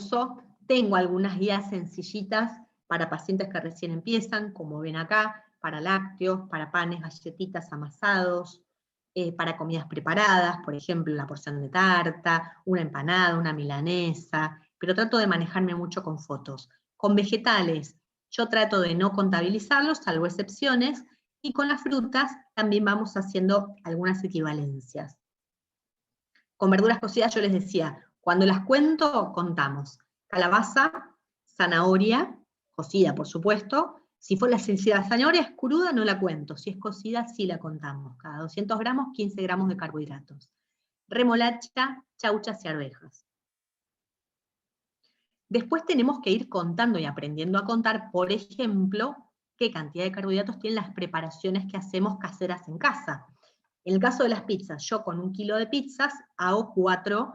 tengo algunas guías sencillitas para pacientes que recién empiezan, como ven acá, para lácteos, para panes, galletitas, amasados, para comidas preparadas, por ejemplo, la porción de tarta, una empanada, una milanesa, pero trato de manejarme mucho con fotos. Con vegetales, yo trato de no contabilizarlos, salvo excepciones, y con las frutas también vamos haciendo algunas equivalencias. Con verduras cocidas yo les decía, cuando las cuento, contamos. Calabaza, zanahoria, cocida por supuesto. Si la zanahoria es cruda no la cuento, si es cocida sí la contamos. Cada 200 gramos, 15 gramos de carbohidratos. Remolacha, chauchas y arvejas. Después tenemos que ir contando y aprendiendo a contar, por ejemplo, qué cantidad de carbohidratos tienen las preparaciones que hacemos caseras en casa. En el caso de las pizzas, yo con 1 kilo de pizzas hago 4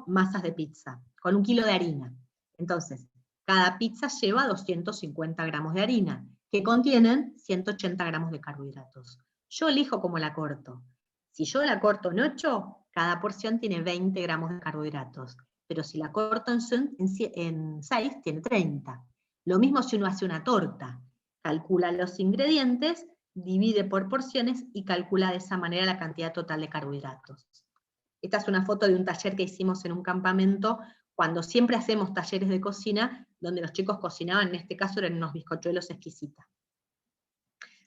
masas de pizza, con 1 kilo de harina. Entonces, cada pizza lleva 250 gramos de harina, que contienen 180 gramos de carbohidratos. Yo elijo cómo la corto. Si yo la corto en 8, cada porción tiene 20 gramos de carbohidratos, pero si la corto en 6, tiene 30. Lo mismo si uno hace una torta, calcula los ingredientes, divide por porciones y calcula de esa manera la cantidad total de carbohidratos. Esta es una foto de un taller que hicimos en un campamento, cuando siempre hacemos talleres de cocina, donde los chicos cocinaban, en este caso eran unos bizcochuelos exquisitas.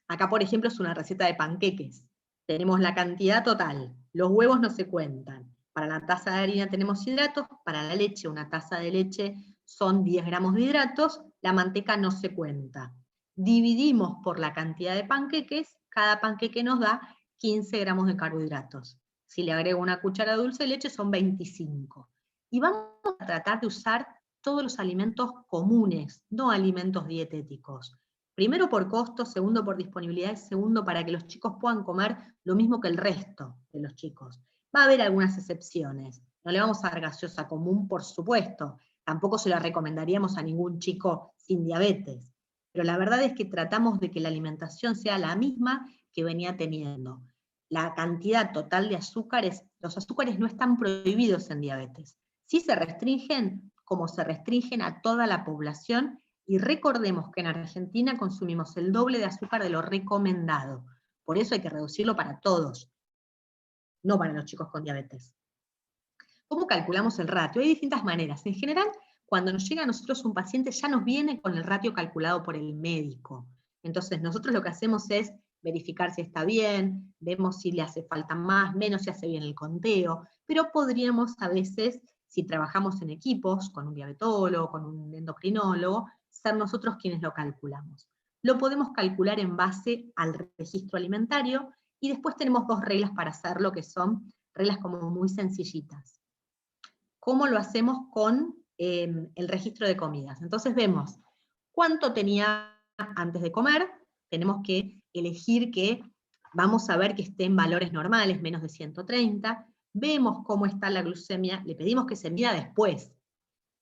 Acá, por ejemplo, es una receta de panqueques. Tenemos la cantidad total, los huevos no se cuentan. Para la taza de harina tenemos hidratos, para la leche, una taza de leche son 10 gramos de hidratos, la manteca no se cuenta. Dividimos por la cantidad de panqueques, cada panqueque nos da 15 gramos de carbohidratos. Si le agrego una cuchara de dulce de leche son 25. Y vamos a tratar de usar todos los alimentos comunes, no alimentos dietéticos. Primero por costo, segundo por disponibilidad, segundo para que los chicos puedan comer lo mismo que el resto de los chicos. Va a haber algunas excepciones. No le vamos a dar gaseosa común, por supuesto. Tampoco se la recomendaríamos a ningún chico sin diabetes. Pero la verdad es que tratamos de que la alimentación sea la misma que venía teniendo. La cantidad total de azúcares, los azúcares no están prohibidos en diabetes. Sí se restringen, como se restringen a toda la población, y recordemos que en Argentina consumimos el doble de azúcar de lo recomendado. Por eso hay que reducirlo para todos, no para los chicos con diabetes. ¿Cómo calculamos el ratio? Hay distintas maneras. En general, cuando nos llega a nosotros un paciente, ya nos viene con el ratio calculado por el médico. Entonces, nosotros lo que hacemos es verificar si está bien, vemos si le hace falta más, menos, si hace bien el conteo, pero podríamos a veces, si trabajamos en equipos, con un diabetólogo, con un endocrinólogo, ser nosotros quienes lo calculamos. Lo podemos calcular en base al registro alimentario, y después tenemos 2 reglas para hacerlo, que son reglas como muy sencillitas. ¿Cómo lo hacemos con el registro de comidas? Entonces vemos cuánto tenía antes de comer, tenemos que elegir que vamos a ver que esté en valores normales, menos de 130, vemos cómo está la glucemia, le pedimos que se mida después.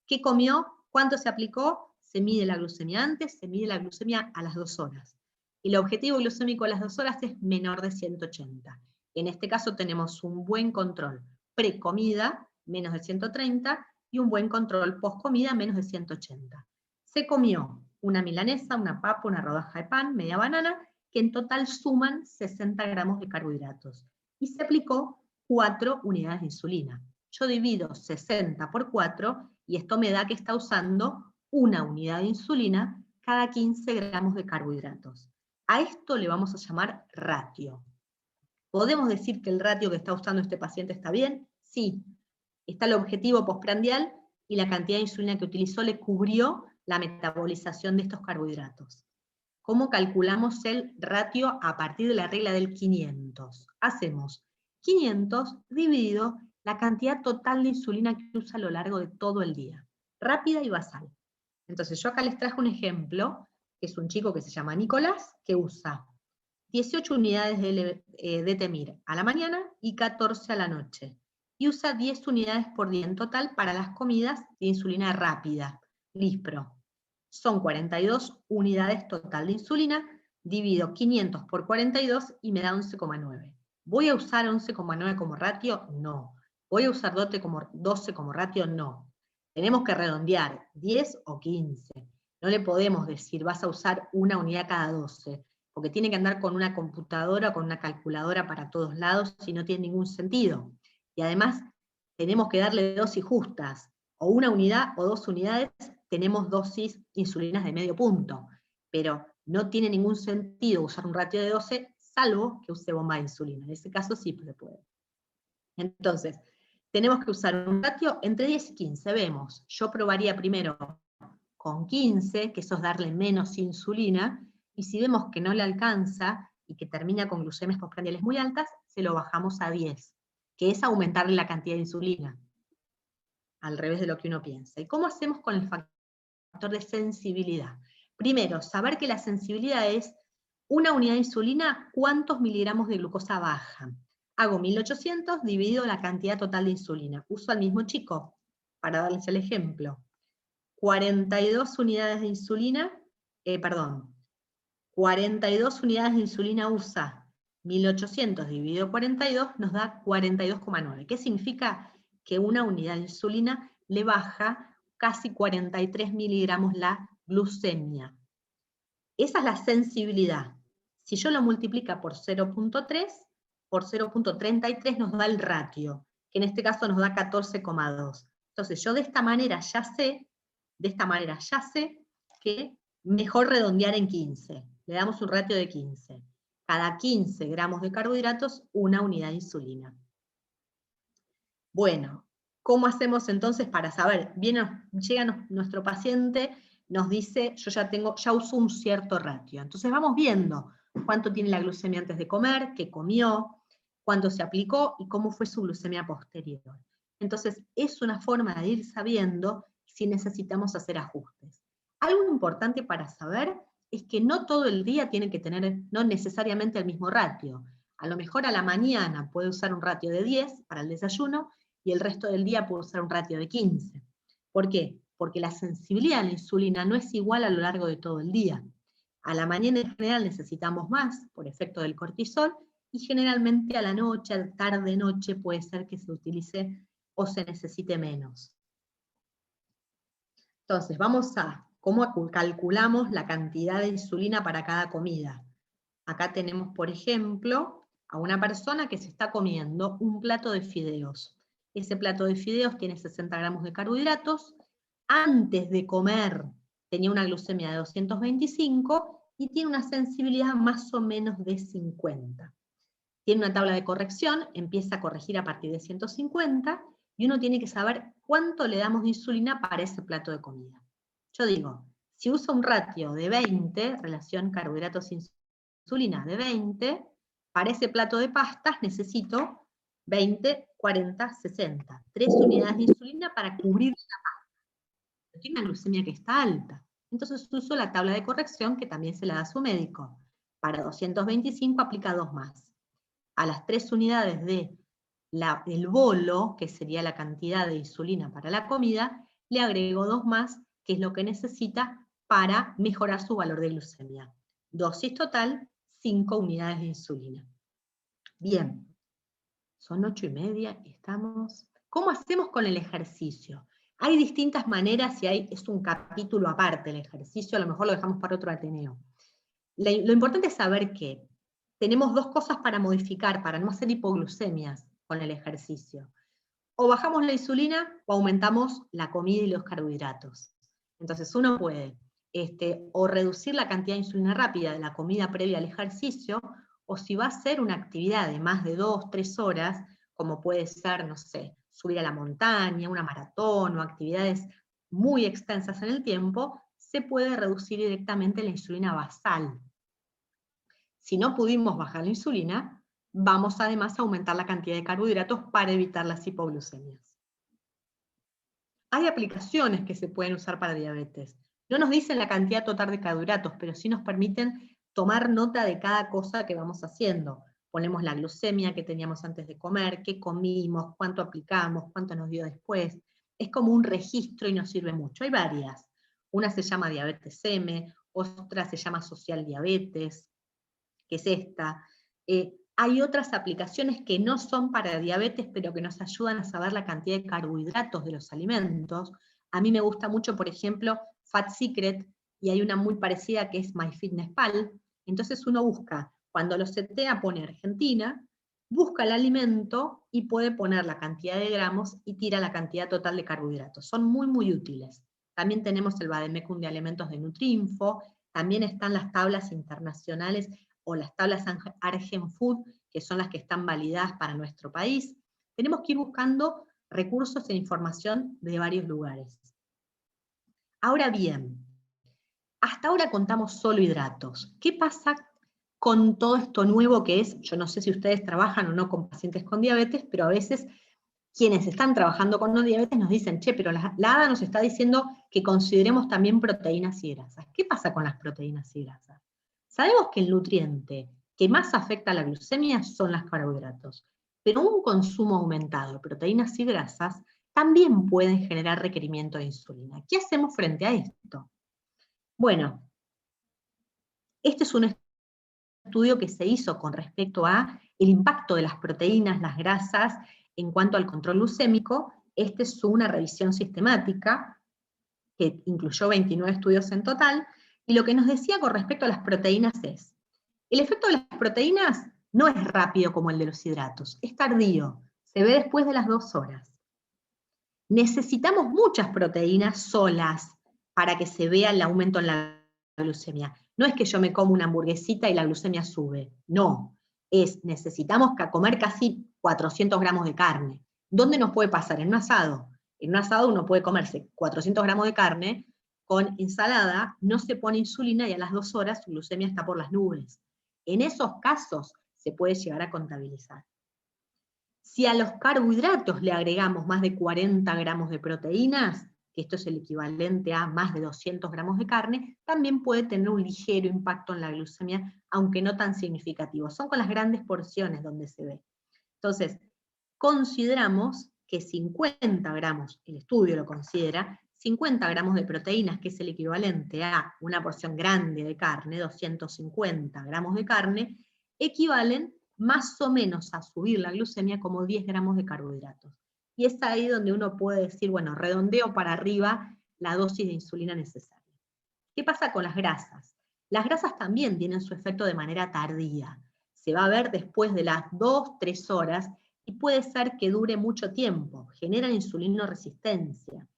¿Qué comió? ¿Cuánto se aplicó? Se mide la glucemia antes, se mide la glucemia a las 2 horas. Y el objetivo glucémico a las 2 horas es menor de 180. En este caso tenemos un buen control pre-comida, menos de 130, y un buen control post-comida, menos de 180. Se comió una milanesa, una papa, una rodaja de pan, media banana, que en total suman 60 gramos de carbohidratos. Y se aplicó 4 unidades de insulina. Yo divido 60 por 4, y esto me da que está usando 1 unidad de insulina cada 15 gramos de carbohidratos. A esto le vamos a llamar ratio. ¿Podemos decir que el ratio que está usando este paciente está bien? Sí. Está el objetivo postprandial y la cantidad de insulina que utilizó le cubrió la metabolización de estos carbohidratos. ¿Cómo calculamos el ratio a partir de la regla del 500? Hacemos 500 dividido la cantidad total de insulina que usa a lo largo de todo el día. Rápida y basal. Entonces yo acá les traje un ejemplo, que es un chico que se llama Nicolás, que usa 18 unidades de Temir a la mañana y 14 a la noche. Y usa 10 unidades por día en total para las comidas de insulina rápida, Lispro. Son 42 unidades total de insulina, divido 500 por 42 y me da 11,9. ¿Voy a usar 11,9 como ratio? No. ¿Voy a usar 12 como ratio? No. Tenemos que redondear, 10 o 15. No le podemos decir, vas a usar 1 unidad cada 12, porque tiene que andar con una computadora o con una calculadora para todos lados y no tiene ningún sentido. Y además tenemos que darle dosis justas, o una unidad o 2 unidades, tenemos dosis insulinas de medio punto, pero no tiene ningún sentido usar un ratio de 12, salvo que use bomba de insulina. En ese caso sí se puede. Entonces, tenemos que usar un ratio entre 10 y 15, vemos. Yo probaría primero con 15, que eso es darle menos insulina, y si vemos que no le alcanza y que termina con glucemias postprandiales muy altas, se lo bajamos a 10, que es aumentarle la cantidad de insulina, al revés de lo que uno piensa. ¿Y cómo hacemos con el factor de sensibilidad? Primero, saber que la sensibilidad es una unidad de insulina, ¿cuántos miligramos de glucosa baja? Hago 1800 dividido la cantidad total de insulina. Uso al mismo chico, para darles el ejemplo. 42 unidades de insulina, 42 unidades de insulina usa, 1800 dividido 42 nos da 42,9. ¿Qué significa? Que una unidad de insulina le baja casi 43 miligramos la glucemia. Esa es la sensibilidad. Si yo lo multiplico por 0,3, por 0,33 nos da el ratio, que en este caso nos da 14,2. Entonces yo de esta manera ya sé que mejor redondear en 15. Le damos un ratio de 15. Cada 15 gramos de carbohidratos, una unidad de insulina. Bueno, ¿cómo hacemos entonces para saber? Llega nuestro paciente, nos dice, yo ya uso un cierto ratio. Entonces vamos viendo cuánto tiene la glucemia antes de comer, qué comió, cuánto se aplicó y cómo fue su glucemia posterior. Entonces es una forma de ir sabiendo si necesitamos hacer ajustes. Algo importante para saber es que no todo el día tiene que tener, no necesariamente el mismo ratio. A lo mejor a la mañana puede usar un ratio de 10 para el desayuno, y el resto del día puede usar un ratio de 15. ¿Por qué? Porque la sensibilidad a la insulina no es igual a lo largo de todo el día. A la mañana en general necesitamos más, por efecto del cortisol, y generalmente a la noche, tarde-noche, puede ser que se utilice o se necesite menos. Entonces, vamos a cómo calculamos la cantidad de insulina para cada comida. Acá tenemos, por ejemplo, a una persona que se está comiendo un plato de fideos. Ese plato de fideos tiene 60 gramos de carbohidratos. Antes de comer tenía una glucemia de 225 y tiene una sensibilidad más o menos de 50. Tiene una tabla de corrección, empieza a corregir a partir de 150, y uno tiene que saber cuánto le damos de insulina para ese plato de comida. Yo digo, si uso un ratio de 20, relación carbohidratos-insulina de 20, para ese plato de pastas necesito 20, 40, 60. 3 unidades de insulina para cubrir la pasta. Tiene una glucemia que está alta. Entonces uso la tabla de corrección que también se la da a su médico. Para 225 aplica 2 más. A las 3 unidades del bolo, que sería la cantidad de insulina para la comida, le agrego 2 más, que es lo que necesita para mejorar su valor de glucemia. Dosis total, 5 unidades de insulina. Bien, son 8:30, estamos... ¿Cómo hacemos con el ejercicio? Hay distintas maneras y es un capítulo aparte el ejercicio, a lo mejor lo dejamos para otro Ateneo. Lo importante es saber que tenemos 2 cosas para modificar, para no hacer hipoglucemias con el ejercicio. O bajamos la insulina o aumentamos la comida y los carbohidratos. Entonces uno puede o reducir la cantidad de insulina rápida de la comida previa al ejercicio, o si va a hacer una actividad de más de 2, 3 horas, como puede ser, no sé, subir a la montaña, una maratón o actividades muy extensas en el tiempo, se puede reducir directamente la insulina basal. Si no pudimos bajar la insulina, vamos además a aumentar la cantidad de carbohidratos para evitar las hipoglucemias. Hay aplicaciones que se pueden usar para diabetes. No nos dicen la cantidad total de carbohidratos, pero sí nos permiten tomar nota de cada cosa que vamos haciendo. Ponemos la glucemia que teníamos antes de comer, qué comimos, cuánto aplicamos, cuánto nos dio después. Es como un registro y nos sirve mucho. Hay varias. Una se llama diabetes M, otra se llama social diabetes, que es esta. Hay otras aplicaciones que no son para diabetes, pero que nos ayudan a saber la cantidad de carbohidratos de los alimentos. A mí me gusta mucho, por ejemplo, Fat Secret, y hay una muy parecida que es MyFitnessPal, Entonces uno busca, cuando lo setea pone Argentina, busca el alimento y puede poner la cantidad de gramos y tira la cantidad total de carbohidratos. Son muy, muy útiles. También tenemos el Vademecum de alimentos de Nutrinfo, también están las tablas internacionales o las tablas Argenfood, que son las que están validadas para nuestro país. Tenemos que ir buscando recursos e información de varios lugares. Ahora bien, hasta ahora contamos solo hidratos. ¿Qué pasa con todo esto nuevo que es? Yo no sé si ustedes trabajan o no con pacientes con diabetes, pero a veces quienes están trabajando con no diabetes nos dicen, che, pero la ADA nos está diciendo que consideremos también proteínas y grasas. ¿Qué pasa con las proteínas y grasas? Sabemos que el nutriente que más afecta a la glucemia son los carbohidratos, pero un consumo aumentado de proteínas y grasas también pueden generar requerimiento de insulina. ¿Qué hacemos frente a esto? Bueno, este es un estudio que se hizo con respecto a el impacto de las proteínas, las grasas, en cuanto al control glucémico. Esta es una revisión sistemática que incluyó 29 estudios en total, y lo que nos decía con respecto a las proteínas es, el efecto de las proteínas no es rápido como el de los hidratos, es tardío, se ve después de las 2 horas. Necesitamos muchas proteínas solas para que se vea el aumento en la glucemia. No es que yo me como una hamburguesita y la glucemia sube, no. Necesitamos comer casi 400 gramos de carne. ¿Dónde nos puede pasar? En un asado. En un asado uno puede comerse 400 gramos de carne con ensalada, no se pone insulina y a las 2 horas su glucemia está por las nubes. En esos casos se puede llegar a contabilizar. Si a los carbohidratos le agregamos más de 40 gramos de proteínas, que esto es el equivalente a más de 200 gramos de carne, también puede tener un ligero impacto en la glucemia, aunque no tan significativo. Son con las grandes porciones donde se ve. Entonces, consideramos que 50 gramos, el estudio lo considera, 50 gramos de proteínas, que es el equivalente a una porción grande de carne, 250 gramos de carne, equivalen más o menos a subir la glucemia como 10 gramos de carbohidratos. Y es ahí donde uno puede decir, bueno, redondeo para arriba la dosis de insulina necesaria. ¿Qué pasa con las grasas? Las grasas también tienen su efecto de manera tardía. Se va a ver después de las 2-3 horas y puede ser que dure mucho tiempo, generan insulinoresistencia.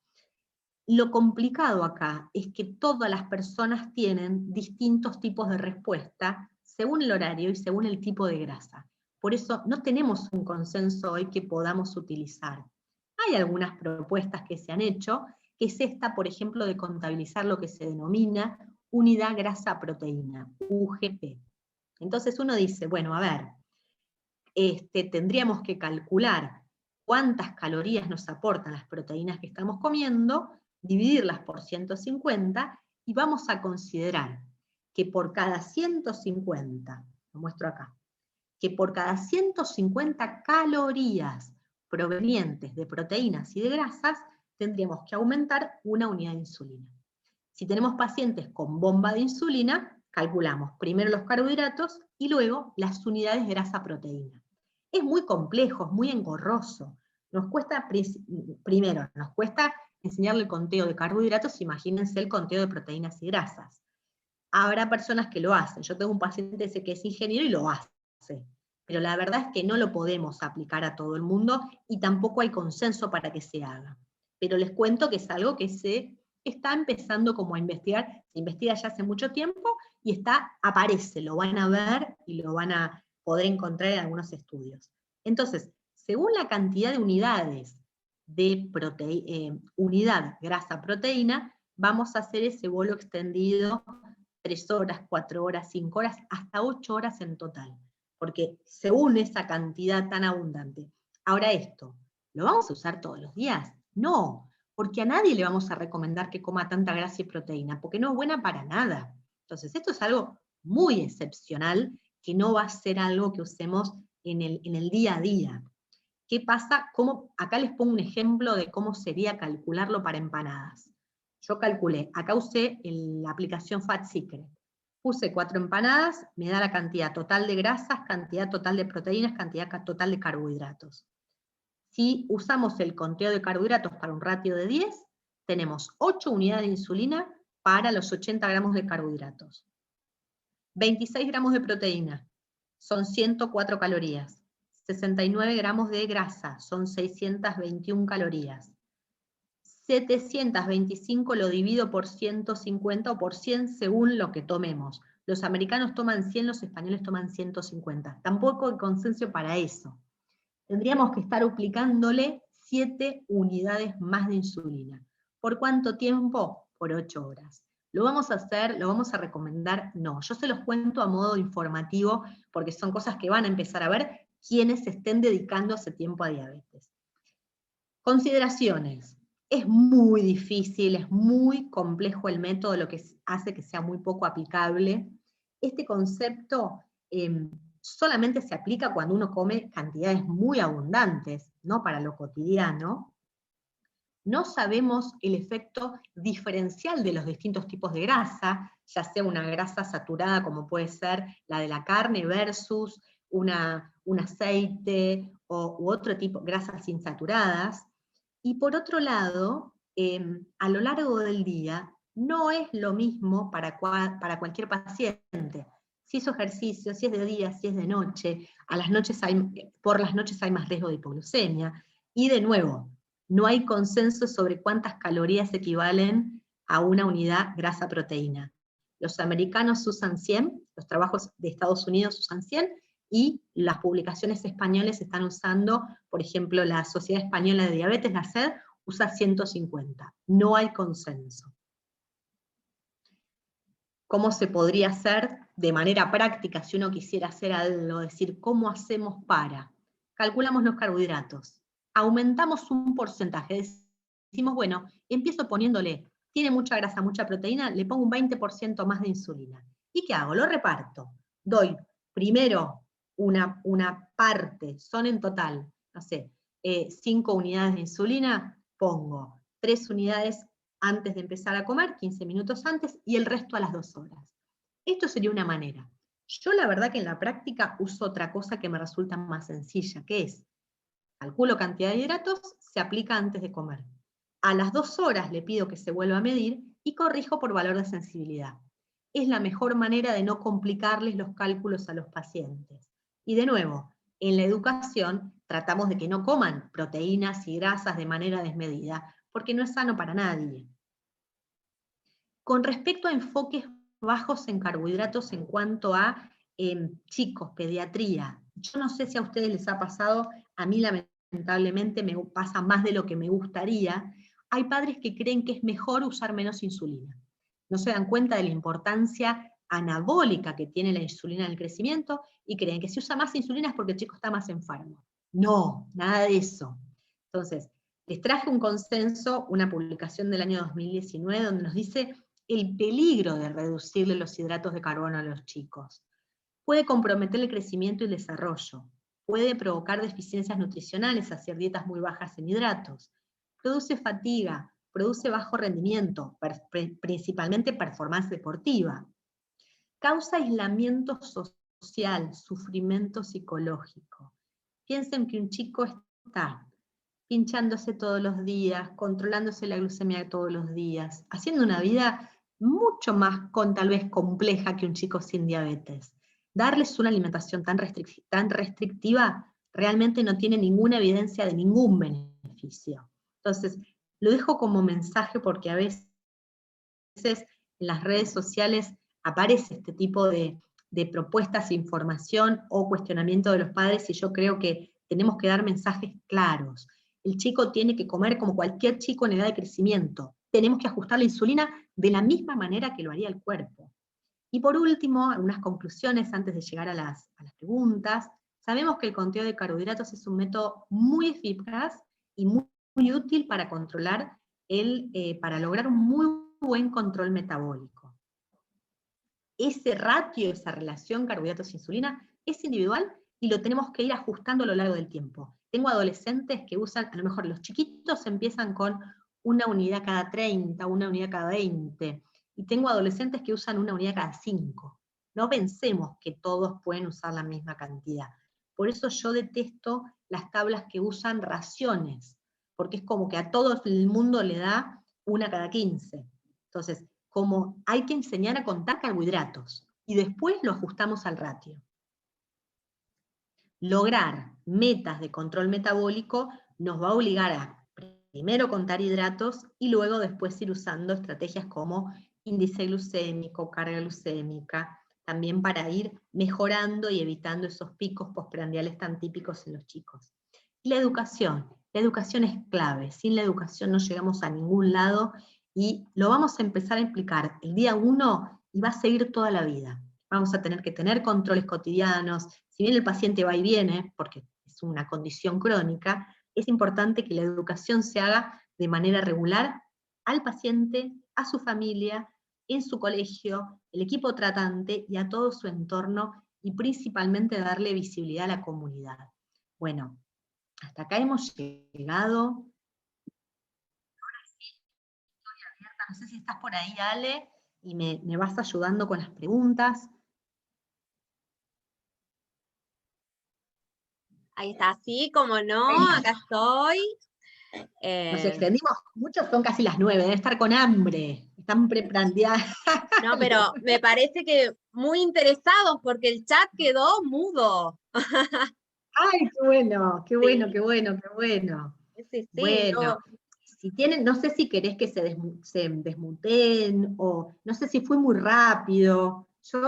Lo complicado acá es que todas las personas tienen distintos tipos de respuesta según el horario y según el tipo de grasa. Por eso no tenemos un consenso hoy que podamos utilizar. Hay algunas propuestas que se han hecho, que es esta, por ejemplo, de contabilizar lo que se denomina unidad grasa-proteína, UGP. Entonces uno dice, bueno, a ver, tendríamos que calcular cuántas calorías nos aportan las proteínas que estamos comiendo, dividirlas por 150, y vamos a considerar que por cada 150, lo muestro acá, que por cada 150 calorías provenientes de proteínas y de grasas, tendríamos que aumentar una unidad de insulina. Si tenemos pacientes con bomba de insulina, calculamos primero los carbohidratos y luego las unidades de grasa-proteína. Es muy complejo, es muy engorroso. Nos cuesta, primero, nos cuesta enseñarle el conteo de carbohidratos, imagínense el conteo de proteínas y grasas. Habrá personas que lo hacen. Yo tengo un paciente que es ingeniero y lo hace. Pero la verdad es que no lo podemos aplicar a todo el mundo y tampoco hay consenso para que se haga. Pero les cuento que es algo que se está empezando como a investigar, se investiga ya hace mucho tiempo y aparece, lo van a ver y lo van a poder encontrar en algunos estudios. Entonces, según la cantidad de unidades de unidad grasa-proteína, vamos a hacer ese bolo extendido 3 horas, 4 horas, 5 horas, hasta 8 horas en total, porque según esa cantidad tan abundante. Ahora esto, ¿lo vamos a usar todos los días? No, porque a nadie le vamos a recomendar que coma tanta grasa y proteína, porque no es buena para nada. Entonces, esto es algo muy excepcional, que no va a ser algo que usemos en el día a día. ¿Qué pasa? Acá les pongo un ejemplo de cómo sería calcularlo para empanadas. Yo calculé, acá usé la aplicación Fat Secret. Puse 4 empanadas, me da la cantidad total de grasas, cantidad total de proteínas, cantidad total de carbohidratos. Si usamos el conteo de carbohidratos para un ratio de 10, tenemos 8 unidades de insulina para los 80 gramos de carbohidratos. 26 gramos de proteína, son 104 calorías. 69 gramos de grasa, son 621 calorías. 725 lo divido por 150 o por 100 según lo que tomemos. Los americanos toman 100, los españoles toman 150. Tampoco hay consenso para eso. Tendríamos que estar aplicándole 7 unidades más de insulina. ¿Por cuánto tiempo? Por 8 horas. ¿Lo vamos a hacer? ¿Lo vamos a recomendar? No. Yo se los cuento a modo informativo porque son cosas que van a empezar a ver quienes se estén dedicando hace tiempo a diabetes. Consideraciones. Es muy difícil, es muy complejo el método, lo que hace que sea muy poco aplicable. Este concepto solamente se aplica cuando uno come cantidades muy abundantes, no para lo cotidiano. No sabemos el efecto diferencial de los distintos tipos de grasa, ya sea una grasa saturada como puede ser la de la carne versus un aceite u otro tipo, grasas insaturadas. Y por otro lado, a lo largo del día, no es lo mismo para cualquier paciente. Si hizo ejercicio, si es de día, si es de noche, por las noches hay más riesgo de hipoglucemia. Y de nuevo, no hay consenso sobre cuántas calorías equivalen a una unidad grasa-proteína. Los americanos usan 100, los trabajos de Estados Unidos usan 100, y las publicaciones españolas están usando, por ejemplo, la Sociedad Española de Diabetes, la SED, usa 150. No hay consenso. ¿Cómo se podría hacer de manera práctica si uno quisiera hacer algo? Decir, ¿cómo hacemos para? Calculamos los carbohidratos, aumentamos un porcentaje, decimos, bueno, empiezo poniéndole, tiene mucha grasa, mucha proteína, le pongo un 20% más de insulina. ¿Y qué hago? Lo reparto. Doy primero una parte, son en total, no sé, 5 unidades de insulina, pongo 3 unidades antes de empezar a comer, 15 minutos antes, y el resto a las 2 horas. Esto sería una manera. Yo la verdad que en la práctica uso otra cosa que me resulta más sencilla, que es, calculo cantidad de hidratos, se aplica antes de comer. A las 2 horas le pido que se vuelva a medir y corrijo por valor de sensibilidad. Es la mejor manera de no complicarles los cálculos a los pacientes. Y de nuevo, en la educación tratamos de que no coman proteínas y grasas de manera desmedida, porque no es sano para nadie. Con respecto a enfoques bajos en carbohidratos en cuanto a chicos, pediatría, yo no sé si a ustedes les ha pasado, a mí lamentablemente me pasa más de lo que me gustaría. Hay padres que creen que es mejor usar menos insulina. No se dan cuenta de la importancia anabólica que tiene la insulina en el crecimiento y creen que si usa más insulina es porque el chico está más enfermo. No, nada de eso. Entonces, les traje un consenso, una publicación del año 2019, donde nos dice el peligro de reducirle los hidratos de carbono a los chicos. Puede comprometer el crecimiento y el desarrollo, puede provocar deficiencias nutricionales, hacer dietas muy bajas en hidratos, produce fatiga, produce bajo rendimiento, principalmente performance deportiva, causa aislamiento social, sufrimiento psicológico. Piensen que un chico está pinchándose todos los días, controlándose la glucemia todos los días, haciendo una vida mucho más tal vez compleja que un chico sin diabetes. Darles una alimentación tan restrictiva realmente no tiene ninguna evidencia de ningún beneficio. Entonces, lo dejo como mensaje porque a veces en las redes sociales aparece este tipo de propuestas, información o cuestionamiento de los padres, y yo creo que tenemos que dar mensajes claros. El chico tiene que comer como cualquier chico en edad de crecimiento. Tenemos que ajustar la insulina de la misma manera que lo haría el cuerpo. Y por último, algunas conclusiones antes de llegar a las preguntas. Sabemos que el conteo de carbohidratos es un método muy eficaz y muy útil para controlar para lograr un muy buen control metabólico. Ese ratio, esa relación carbohidratos-insulina es individual y lo tenemos que ir ajustando a lo largo del tiempo. Tengo adolescentes que usan, a lo mejor los chiquitos empiezan con una unidad cada 30, una unidad cada 20, y tengo adolescentes que usan una unidad cada 5. No pensemos que todos pueden usar la misma cantidad. Por eso yo detesto las tablas que usan raciones, porque es como que a todo el mundo le da una cada 15. Entonces, como hay que enseñar a contar carbohidratos, y después lo ajustamos al ratio. Lograr metas de control metabólico nos va a obligar a primero contar hidratos y luego después ir usando estrategias como índice glucémico, carga glucémica, también para ir mejorando y evitando esos picos postprandiales tan típicos en los chicos. Y la educación es clave, sin la educación no llegamos a ningún lado y lo vamos a empezar a explicar el día 1 y va a seguir toda la vida. Vamos a tener que tener controles cotidianos, si bien el paciente va y viene, porque es una condición crónica, es importante que la educación se haga de manera regular al paciente, a su familia, en su colegio, el equipo tratante y a todo su entorno, y principalmente darle visibilidad a la comunidad. Bueno, hasta acá hemos llegado. Ahora sí, estoy abierta, no sé si estás por ahí, Ale, y me vas ayudando con las preguntas. Ahí está, sí, como no, acá estoy. Nos extendimos mucho, son casi las 9, deben estar con hambre, están preprandeadas. No, pero me parece que muy interesados porque el chat quedó mudo. Ay, qué bueno, qué bueno, Sí, qué bueno, qué bueno. sí, sí, Bueno, si tienen, no sé si querés que se desmuteen, o no sé si fue muy rápido. Yo,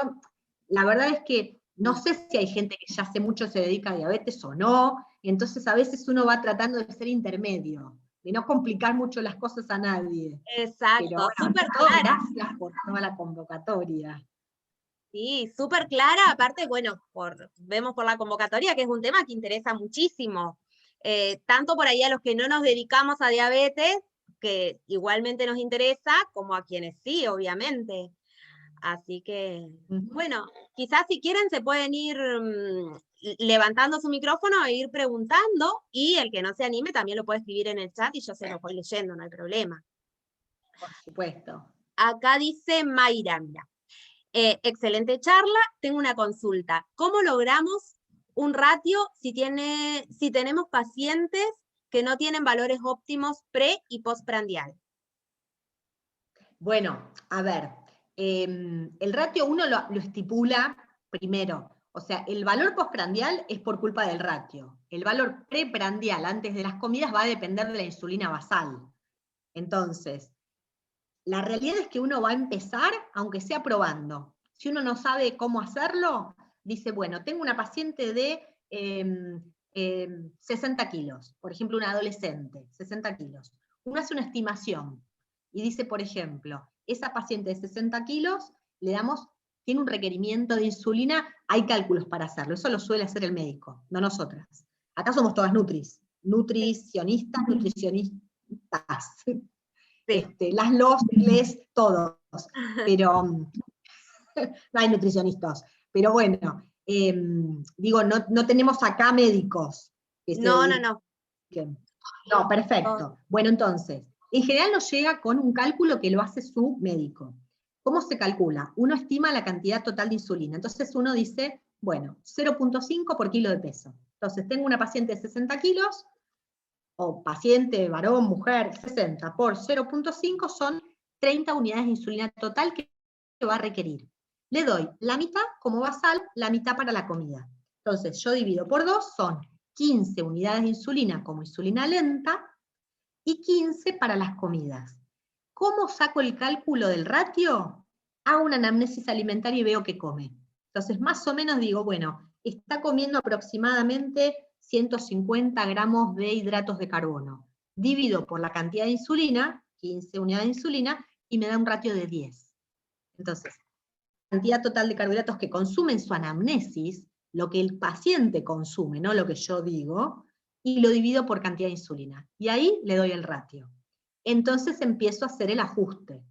la verdad es que no sé si hay gente que ya hace mucho se dedica a diabetes o no, entonces a veces uno va tratando de ser intermedio, de no complicar mucho las cosas a nadie. Pero exacto, bueno, ante súper todo, clara. gracias por toda la convocatoria. Sí, súper clara, aparte, bueno, vemos por la convocatoria que es un tema que interesa muchísimo, tanto por ahí a los que no nos dedicamos a diabetes, que igualmente nos interesa, como a quienes sí, obviamente. Así que, bueno, quizás si quieren se pueden ir levantando su micrófono e ir preguntando, y el que no se anime también lo puede escribir en el chat y yo se lo voy leyendo, no hay problema. Por supuesto. Acá dice Mayra, mira. Excelente charla, tengo una consulta. ¿Cómo logramos un ratio si tenemos pacientes que no tienen valores óptimos pre y postprandial? Bueno, a ver, el ratio 1 lo estipula primero, o sea, el valor postprandial es por culpa del ratio. El valor preprandial antes de las comidas va a depender de la insulina basal. Entonces, la realidad es que uno va a empezar, aunque sea probando. Si uno no sabe cómo hacerlo, dice, bueno, tengo una paciente de 60 kilos, por ejemplo, una adolescente, 60 kilos. Uno hace una estimación y dice, por ejemplo, esa paciente de 60 kilos, le damos, tiene un requerimiento de insulina, hay cálculos para hacerlo, eso lo suele hacer el médico, no nosotras. Acá somos todas nutricionistas, nutricionistas. Sí. Les, todos, pero no hay nutricionistas, pero bueno, digo, no tenemos acá médicos que se No, no, dediquen. no. No, perfecto. Bueno, entonces, en general nos llega con un cálculo que lo hace su médico. ¿Cómo se calcula? Uno estima la cantidad total de insulina, entonces uno dice, bueno, 0,5 por kilo de peso. Entonces, tengo una paciente de 60 kilos, o paciente, varón, mujer, 60 por 0,5 son 30 unidades de insulina total que va a requerir. Le doy la mitad como basal, la mitad para la comida. Entonces yo divido por 2, son 15 unidades de insulina como insulina lenta y 15 para las comidas. ¿Cómo saco el cálculo del ratio? Hago una anamnesis alimentaria y veo qué come. Entonces más o menos digo, bueno, está comiendo aproximadamente 150 gramos de hidratos de carbono. Divido por la cantidad de insulina, 15 unidades de insulina, y me da un ratio de 10. Entonces, la cantidad total de carbohidratos que consume en su anamnesis, lo que el paciente consume, no lo que yo digo, y lo divido por cantidad de insulina. Y ahí le doy el ratio. Entonces empiezo a hacer el ajuste.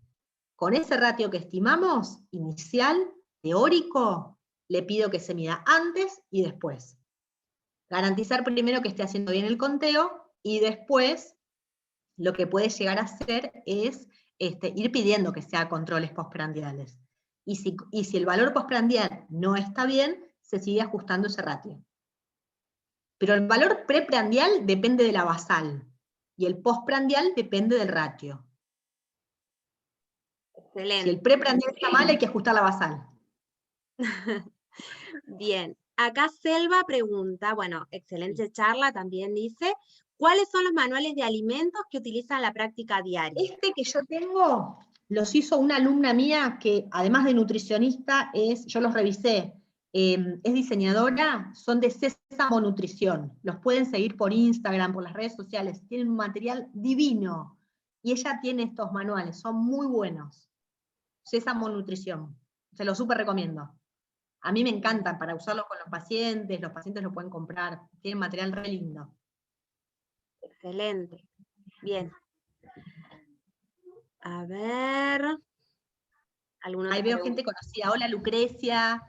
Con ese ratio que estimamos, inicial, teórico, le pido que se mida antes y después. Garantizar primero que esté haciendo bien el conteo, y después lo que puede llegar a hacer es ir pidiendo que sea controles postprandiales. Y si el valor postprandial no está bien, se sigue ajustando ese ratio. Pero el valor preprandial depende de la basal, y el postprandial depende del ratio. Si el Excelente. preprandial está mal, hay que ajustar la basal. Bien, acá Selva pregunta, bueno, excelente charla, también dice, ¿cuáles son los manuales de alimentos que utilizan en la práctica diaria? Este que yo tengo, los hizo una alumna mía que, además de nutricionista, yo los revisé, es diseñadora, son de Sésamo Nutrición. Los pueden seguir por Instagram, por las redes sociales, tienen un material divino. Y ella tiene estos manuales, son muy buenos. Sésamo Nutrición, se los súper recomiendo. A mí me encantan para usarlos con los pacientes lo pueden comprar, tienen material re lindo. Excelente, bien. A ver. Ahí veo gente conocida. Hola Lucrecia.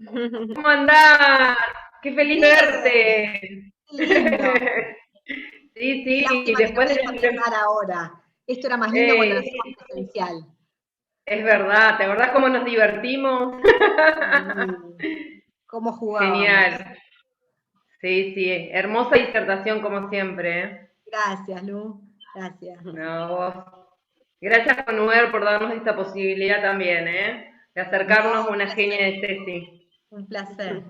¿Cómo andás? ¡Qué feliz verte! Qué lindo. Sí, Qué sí, lástima que no después podemos de... viajar ahora. Esto era más lindo cuando lo hacíamos presencial. Es verdad, ¿te acordás cómo nos divertimos? ¿Cómo jugábamos? Genial. Sí, sí, hermosa disertación como siempre, ¿eh? Gracias, Lu. Gracias. No, vos. Gracias, Manuel, por darnos esta posibilidad también, ¿eh? De acercarnos No, a una genia de Ceci. un placer.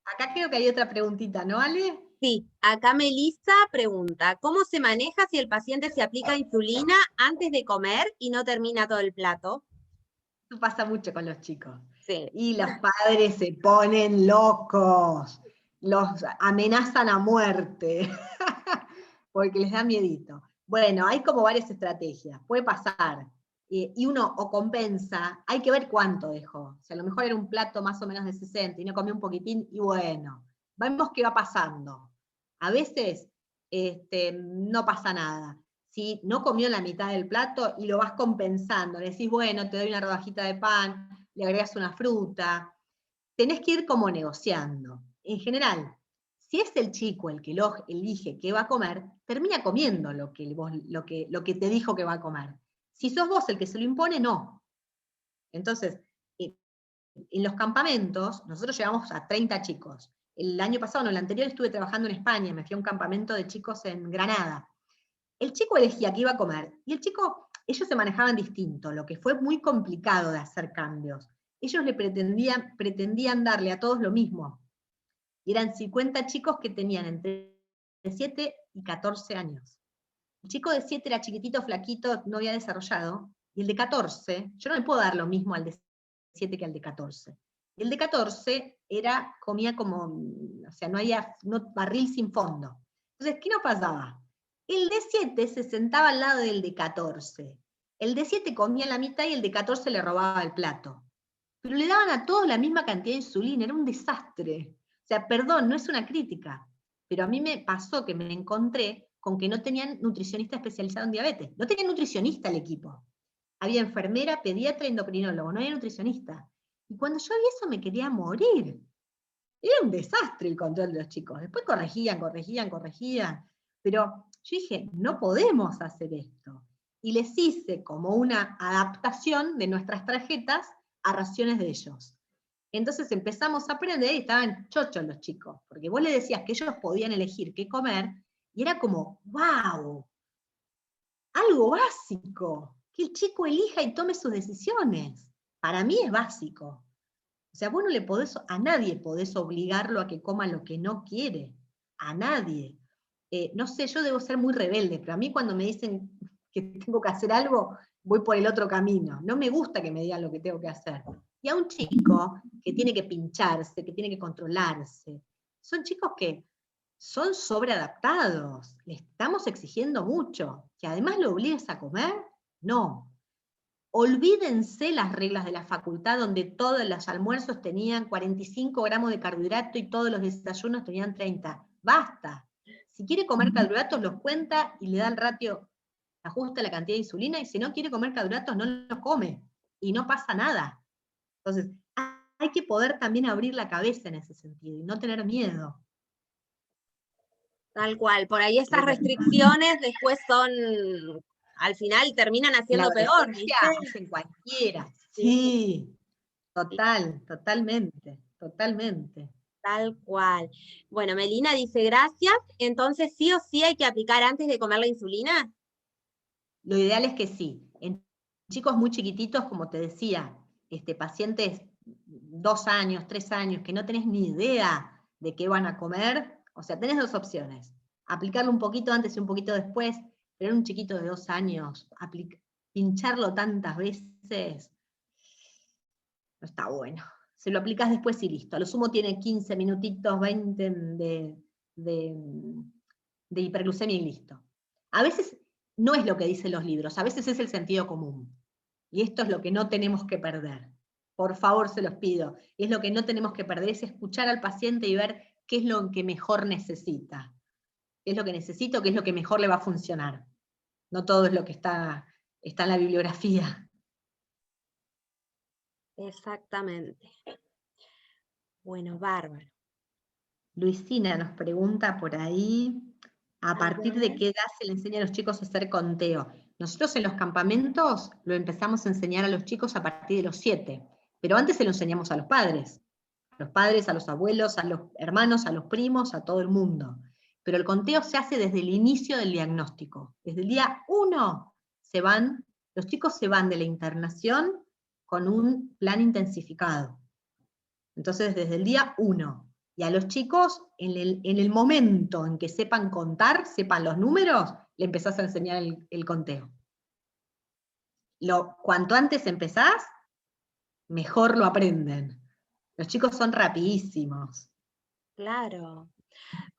Acá creo que hay otra preguntita, ¿no, Ale? Sí, acá Melissa pregunta, ¿cómo se maneja si el paciente se aplica insulina antes de comer y no termina todo el plato? Esto pasa mucho con los chicos. Sí. Y los padres se ponen locos, los amenazan a muerte, porque les da miedito. Bueno, hay como varias estrategias, puede pasar. Y uno o compensa, hay que ver cuánto dejó. O sea, a lo mejor era un plato más o menos de 60 y no comió un poquitín, y bueno, vemos qué va pasando. A veces no pasa nada. Si no comió la mitad del plato y lo vas compensando, le decís, bueno, te doy una rodajita de pan, le agregas una fruta, tenés que ir como negociando. En general, si es el chico el que lo elige qué va a comer, termina comiendo lo que te dijo que va a comer. Si sos vos el que se lo impone, no. Entonces, en los campamentos, nosotros llevamos a 30 chicos. El año pasado, no, el anterior estuve trabajando en España, me fui a un campamento de chicos en Granada. El chico elegía qué iba a comer, y el chico, ellos se manejaban distinto, lo que fue muy complicado de hacer cambios. Ellos pretendían darle a todos lo mismo. Y eran 50 chicos que tenían entre 7 y 14 años. El chico de 7 era chiquitito, flaquito, no había desarrollado, y el de 14, yo no le puedo dar lo mismo al de 7 que al de 14. El de 14 comía como, o sea, barril sin fondo. Entonces, ¿qué nos pasaba? El de 7 se sentaba al lado del de 14. El de 7 comía la mitad y el de 14 le robaba el plato. Pero le daban a todos la misma cantidad de insulina, era un desastre. O sea, perdón, no es una crítica, pero a mí me pasó que me encontré con que no tenían nutricionista especializado en diabetes. No tenían nutricionista el equipo. Había enfermera, pediatra, endocrinólogo, no había nutricionista. Y cuando yo vi eso me quería morir. Era un desastre el control de los chicos. Después corregían. Pero yo dije, no podemos hacer esto. Y les hice como una adaptación de nuestras tarjetas a raciones de ellos. Entonces empezamos a aprender y estaban chochos los chicos, porque vos le decías que ellos podían elegir qué comer, y era como, wow, algo básico, que el chico elija y tome sus decisiones. Para mí es básico. O sea, vos no le podés, a nadie podés obligarlo a que coma lo que no quiere, a nadie. No sé, yo debo ser muy rebelde, pero a mí cuando me dicen que tengo que hacer algo, voy por el otro camino. No me gusta que me digan lo que tengo que hacer. Y a un chico que tiene que pincharse, que tiene que controlarse, son chicos que son sobreadaptados, le estamos exigiendo mucho. Que además lo obligues a comer, no. Olvídense las reglas de la facultad donde todos los almuerzos tenían 45 gramos de carbohidrato y todos los desayunos tenían 30. Basta. Si quiere comer carbohidratos, los cuenta y le da el ratio, ajusta la cantidad de insulina, y si no quiere comer carbohidratos, no los come. Y no pasa nada. Entonces, hay que poder también abrir la cabeza en ese sentido y no tener miedo. Tal cual, por ahí esas restricciones después al final terminan haciendo peor, ¿viste? En cualquiera, sí, totalmente. Tal cual. Bueno, Melina dice gracias, entonces sí o sí hay que aplicar antes de comer la insulina. Lo ideal es que sí. En chicos muy chiquititos, como te decía, pacientes 2 años, 3 años, que no tenés ni idea de qué van a comer, o sea, tenés 2 opciones. Aplicarlo un poquito antes y un poquito después, pero en un chiquito de 2 años, pincharlo tantas veces, no está bueno. Se lo aplicás después y listo. A lo sumo tiene 15 minutitos, 20 de hiperglucemia y listo. A veces no es lo que dicen los libros, a veces es el sentido común. Y esto es lo que no tenemos que perder. Por favor, se los pido. Es lo que no tenemos que perder, es escuchar al paciente y ver qué es lo que mejor necesita. ¿Qué es lo que necesito? ¿Qué es lo que mejor le va a funcionar? No todo es lo que está en la bibliografía. Exactamente. Bueno, bárbaro. Luisina nos pregunta por ahí, ¿a partir de qué edad se le enseña a los chicos a hacer conteo? Nosotros en los campamentos lo empezamos a enseñar a los chicos a partir de los 7, pero antes se lo enseñamos a los padres, a los abuelos, a los hermanos, a los primos, a todo el mundo. Pero el conteo se hace desde el inicio del diagnóstico. Desde el día 1 los chicos se van de la internación con un plan intensificado. Entonces, desde el día 1. Y a los chicos, en el momento en que sepan contar, sepan los números, le empezás a enseñar el conteo. Cuanto antes empezás, mejor lo aprenden. Los chicos son rapidísimos. Claro.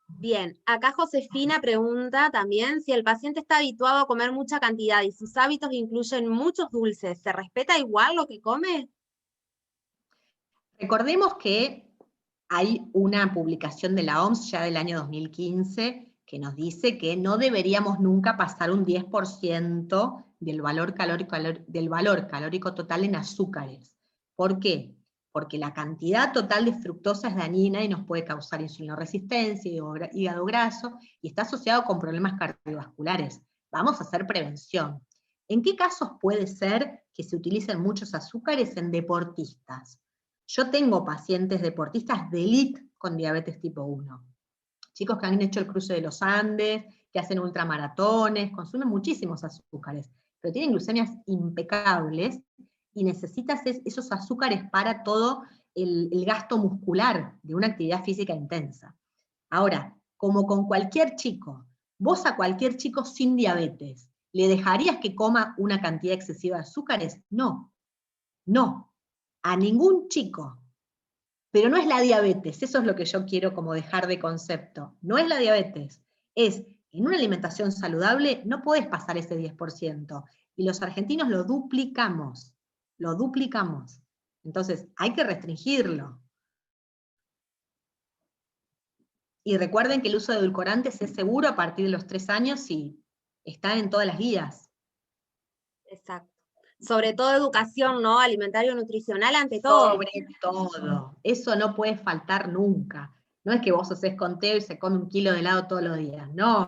Bien, acá Josefina pregunta también si el paciente está habituado a comer mucha cantidad y sus hábitos incluyen muchos dulces, ¿se respeta igual lo que come? Recordemos que hay una publicación de la OMS ya del año 2015 que nos dice que no deberíamos nunca pasar un 10% del valor calórico total en azúcares. ¿Por qué? Porque la cantidad total de fructosa es dañina y nos puede causar insulinoresistencia, hígado graso, y está asociado con problemas cardiovasculares. Vamos a hacer prevención. ¿En qué casos puede ser que se utilicen muchos azúcares? En deportistas. Yo tengo pacientes deportistas de élite con diabetes tipo 1. Chicos que han hecho el cruce de los Andes, que hacen ultramaratones, consumen muchísimos azúcares, pero tienen glucemias impecables y necesitas esos azúcares para todo el gasto muscular de una actividad física intensa. Ahora, como con cualquier chico, vos a cualquier chico sin diabetes, ¿le dejarías que coma una cantidad excesiva de azúcares? No, no. A ningún chico. Pero no es la diabetes, eso es lo que yo quiero como dejar de concepto. No es la diabetes, es en una alimentación saludable no podés pasar ese 10%. Y los argentinos lo duplicamos. Entonces hay que restringirlo. Y recuerden que el uso de edulcorantes es seguro a partir de los 3 años y está en todas las guías. Exacto. Sobre todo educación, ¿no? Alimentario nutricional ante todo. Sobre todo. Eso no puede faltar nunca. No es que vos haces conteo y se come 1 kilo de helado todos los días. No,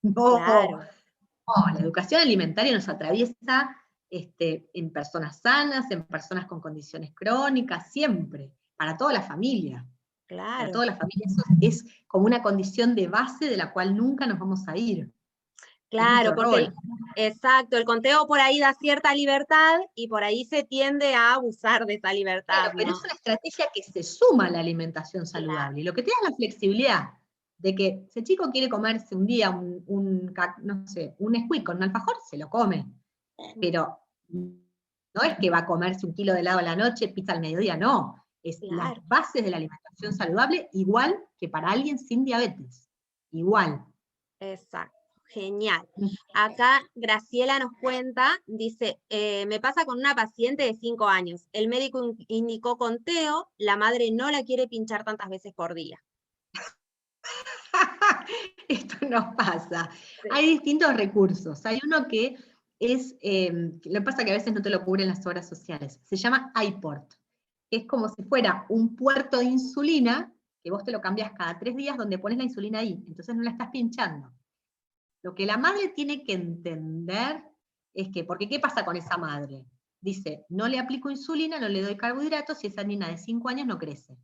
no. Claro. No, la educación alimentaria nos atraviesa en personas sanas, en personas con condiciones crónicas, siempre, para toda la familia. Claro. Para toda la familia eso es como una condición de base de la cual nunca nos vamos a ir. Claro, porque exacto, el conteo por ahí da cierta libertad y por ahí se tiende a abusar de esa libertad. Claro, pero es una estrategia que se suma a la alimentación saludable. Claro. Y lo que te da es la flexibilidad de que si el chico quiere comerse un día no sé, un squid con un alfajor, se lo come. Pero no es que va a comerse 1 kilo de helado a la noche, pizza al mediodía, no. Es las bases de la alimentación saludable, igual que para alguien sin diabetes. Igual. Exacto. Genial. Acá Graciela nos cuenta, dice, me pasa con una paciente de 5 años. El médico indicó conteo, la madre no la quiere pinchar tantas veces por día. Esto nos pasa. Sí. Hay distintos recursos. Hay uno que es, lo que pasa que a veces no te lo cubren las obras sociales. Se llama iPort, que es como si fuera un puerto de insulina, que vos te lo cambias cada 3 días, donde pones la insulina ahí. Entonces no la estás pinchando. Lo que la madre tiene que entender es que, porque ¿qué pasa con esa madre? Dice, no le aplico insulina, no le doy carbohidratos, y esa niña de 5 años no crece.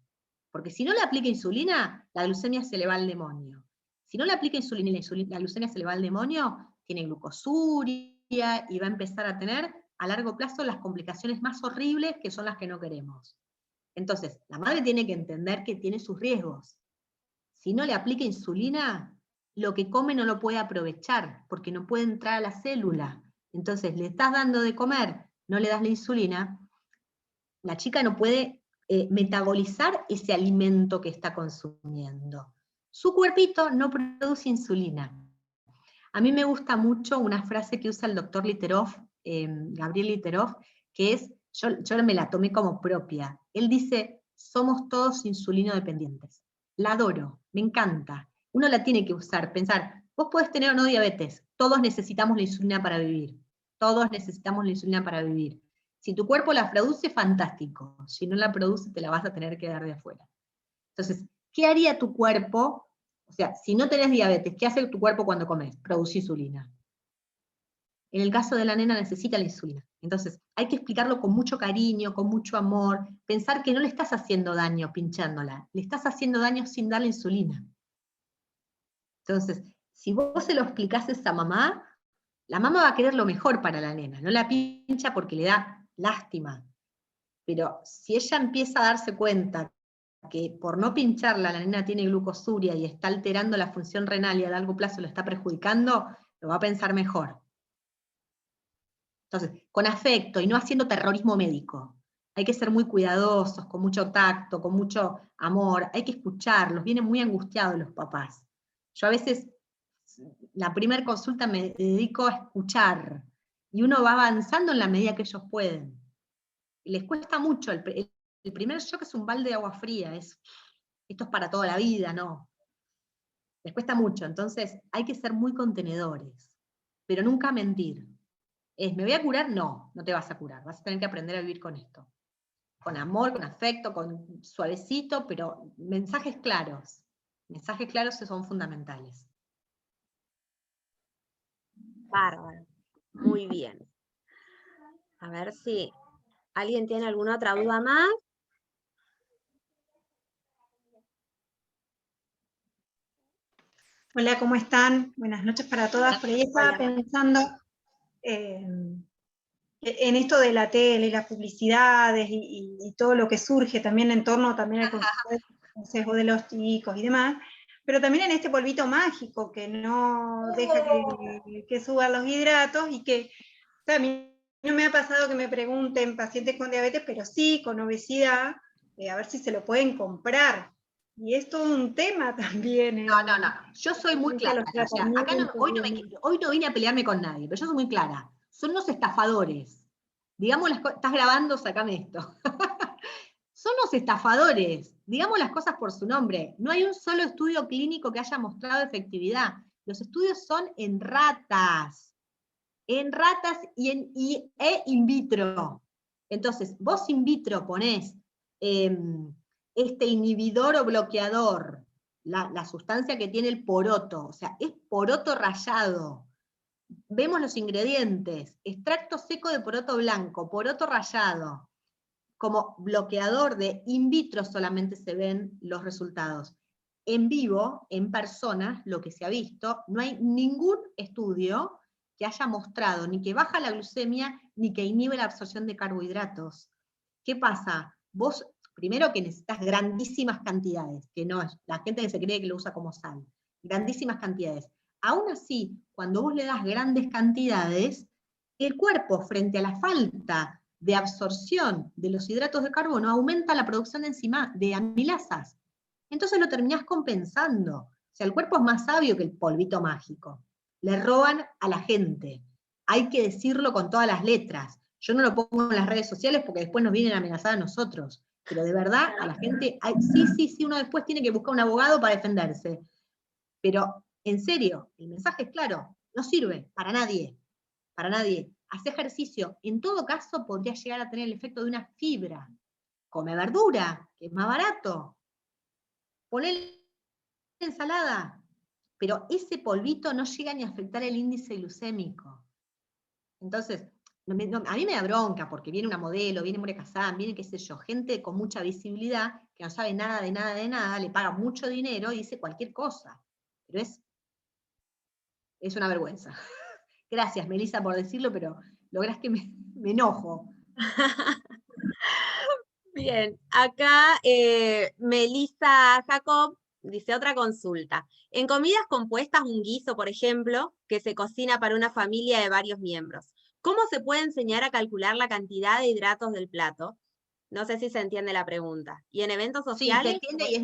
Porque si no le aplica insulina, la glucemia se le va al demonio. Si no le aplica insulina y la glucemia se le va al demonio, tiene glucosuria y va a empezar a tener a largo plazo las complicaciones más horribles, que son las que no queremos. Entonces, la madre tiene que entender que tiene sus riesgos. Si no le aplica insulina, lo que come no lo puede aprovechar, porque no puede entrar a la célula. Entonces, le estás dando de comer, no le das la insulina, la chica no puede metabolizar ese alimento que está consumiendo. Su cuerpito no produce insulina. A mí me gusta mucho una frase que usa el doctor Literoff, Gabriel Literoff, que es, yo me la tomé como propia. Él dice, somos todos insulino dependientes. La adoro, me encanta. Uno la tiene que usar, pensar, vos podés tener o no diabetes, todos necesitamos la insulina para vivir. Todos necesitamos la insulina para vivir. Si tu cuerpo la produce, fantástico. Si no la produce, te la vas a tener que dar de afuera. Entonces, ¿qué haría tu cuerpo? O sea, si no tenés diabetes, ¿qué hace tu cuerpo cuando comes? Produce insulina. En el caso de la nena necesita la insulina. Entonces, hay que explicarlo con mucho cariño, con mucho amor, pensar que no le estás haciendo daño pinchándola, le estás haciendo daño sin darle insulina. Entonces, si vos se lo explicás a esa mamá, la mamá va a querer lo mejor para la nena, no la pincha porque le da lástima. Pero si ella empieza a darse cuenta que por no pincharla la nena tiene glucosuria y está alterando la función renal y a largo plazo lo está perjudicando, lo va a pensar mejor. Entonces, con afecto y no haciendo terrorismo médico. Hay que ser muy cuidadosos, con mucho tacto, con mucho amor, hay que escucharlos, vienen muy angustiados los papás. Yo a veces, la primera consulta me dedico a escuchar, y uno va avanzando en la medida que ellos pueden. Y les cuesta mucho, el primer shock es un balde de agua fría, esto es para toda la vida, ¿no? Les cuesta mucho, entonces hay que ser muy contenedores, pero nunca mentir. ¿Me voy a curar? No, no te vas a curar, vas a tener que aprender a vivir con esto. Con amor, con afecto, con suavecito, pero mensajes claros. Mensajes claros son fundamentales. Bárbaro, muy bien. A ver si alguien tiene alguna otra duda más. Hola, ¿cómo están? Buenas noches para todas. Por ahí estaba pensando en esto de la tele, las publicidades y todo lo que surge también en torno también al consejo de los chicos y demás, pero también en este polvito mágico que no deja que suban los hidratos y que también no me ha pasado que me pregunten pacientes con diabetes, pero sí con obesidad, a ver si se lo pueden comprar. Y es todo un tema también. No. Yo soy muy clara. O sea, acá hoy no vine a pelearme con nadie, pero yo soy muy clara. Son los estafadores. Digamos, estás grabando, sacame esto. Son los estafadores. Digamos las cosas por su nombre. No hay un solo estudio clínico que haya mostrado efectividad. Los estudios son en ratas. En ratas e in vitro. Entonces, vos in vitro ponés este inhibidor o bloqueador, la sustancia que tiene el poroto, o sea, es poroto rallado. Vemos los ingredientes, extracto seco de poroto blanco, poroto rallado. Como bloqueador de in vitro solamente se ven los resultados. En vivo, en personas, lo que se ha visto, no hay ningún estudio que haya mostrado ni que baja la glucemia, ni que inhibe la absorción de carbohidratos. ¿Qué pasa? Vos, primero que necesitas grandísimas cantidades, que no es la gente que se cree que lo usa como sal, grandísimas cantidades. Aún así, cuando vos le das grandes cantidades, el cuerpo, frente a la falta de absorción de los hidratos de carbono, aumenta la producción de amilasas. Entonces lo terminás compensando. O sea, el cuerpo es más sabio que el polvito mágico. Le roban a la gente. Hay que decirlo con todas las letras. Yo no lo pongo en las redes sociales porque después nos vienen a amenazar a nosotros. Pero de verdad, a la gente, sí, uno después tiene que buscar un abogado para defenderse. Pero, en serio, el mensaje es claro, no sirve para nadie. Para nadie. Haz ejercicio. En todo caso, podría llegar a tener el efecto de una fibra. Come verdura, que es más barato. Poné ensalada. Pero ese polvito no llega ni a afectar el índice glucémico. Entonces, a mí me da bronca, porque viene una modelo, viene Moria Kazan, viene, qué sé yo, gente con mucha visibilidad, que no sabe nada de nada, le paga mucho dinero y dice cualquier cosa. Pero es una vergüenza. Gracias, Melissa, por decirlo, pero lográs que me enojo. Bien, acá Melissa Jacob dice otra consulta. En comidas compuestas, un guiso, por ejemplo, que se cocina para una familia de varios miembros, ¿cómo se puede enseñar a calcular la cantidad de hidratos del plato? No sé si se entiende la pregunta. ¿Y en eventos Sí, se sociales? entiende y es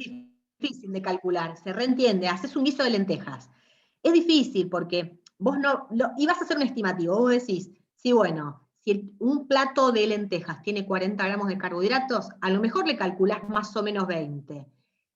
difícil de calcular, se reentiende, haces un guiso de lentejas. Es difícil porque vos no, y vas a hacer un estimativo, vos decís, sí, bueno, si un plato de lentejas tiene 40 gramos de carbohidratos, a lo mejor le calculás más o menos 20.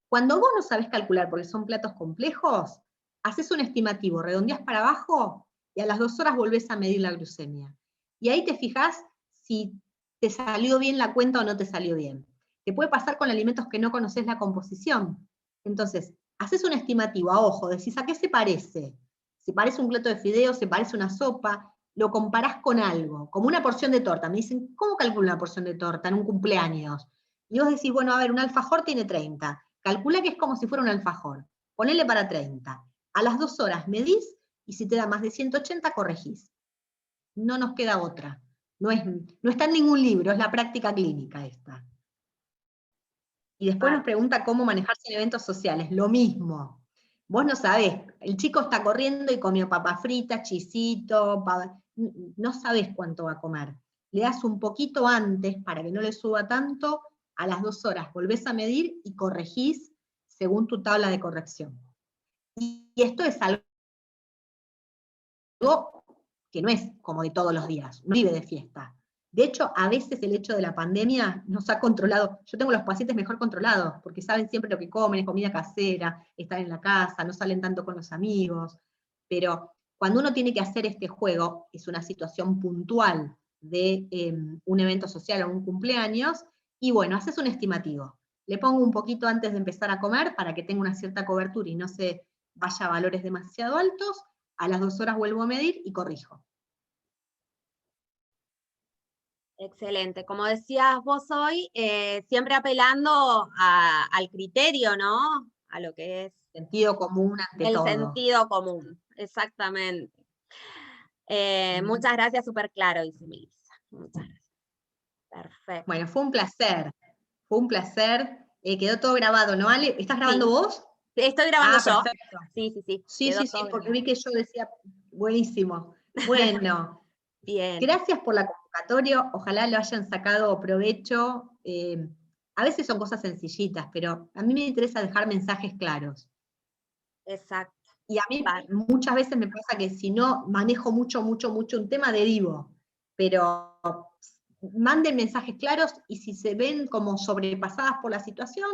Cuando vos no sabés calcular porque son platos complejos, haces un estimativo, redondeás para abajo y a las 2 horas volvés a medir la glucemia. Y ahí te fijás si te salió bien la cuenta o no te salió bien. Te puede pasar con alimentos que no conoces la composición. Entonces, haces un estimativo a ojo, decís a qué se parece. Si parece un plato de fideos, se parece una sopa, lo comparás con algo, como una porción de torta. Me dicen, ¿cómo calculo una porción de torta en un cumpleaños? Y vos decís, bueno, a ver, un alfajor tiene 30. Calcula que es como si fuera un alfajor. Ponele para 30. A las 2 horas medís y si te da más de 180, corregís. No nos queda otra. No está en ningún libro, es la práctica clínica esta. Y después nos pregunta cómo manejarse en eventos sociales. Lo mismo. Vos no sabés, el chico está corriendo y comió papas fritas, chisito, no sabés cuánto va a comer. Le das un poquito antes para que no le suba tanto, a las 2 horas volvés a medir y corregís según tu tabla de corrección. Y esto es algo que no es como de todos los días, no vive de fiesta. De hecho, a veces el hecho de la pandemia nos ha controlado. Yo tengo los pacientes mejor controlados, porque saben siempre lo que comen, es comida casera, están en la casa, no salen tanto con los amigos. Pero cuando uno tiene que hacer este juego, es una situación puntual de un evento social o un cumpleaños, y bueno, haces un estimativo. Le pongo un poquito antes de empezar a comer para que tenga una cierta cobertura y no se vaya a valores demasiado altos. A las 2 horas vuelvo a medir y corrijo. Excelente. Como decías vos hoy, siempre apelando al criterio, ¿no? A lo que es Sentido común ante el todo. sentido común, exactamente. Muchas gracias, súper claro, dice Melissa. Muchas gracias. Perfecto. Bueno, fue un placer. Fue un placer. Quedó todo grabado, ¿no, Ale? ¿Estás grabando vos? Estoy grabando yo. Perfecto. Sí. Sí, porque vi que yo decía, buenísimo. Bueno, bien. Gracias por la convocatoria, ojalá lo hayan sacado provecho. A veces son cosas sencillitas, pero a mí me interesa dejar mensajes claros. Exacto. Y a mí muchas veces me pasa que si no manejo mucho un tema, derivo. Pero manden mensajes claros y si se ven como sobrepasadas por la situación,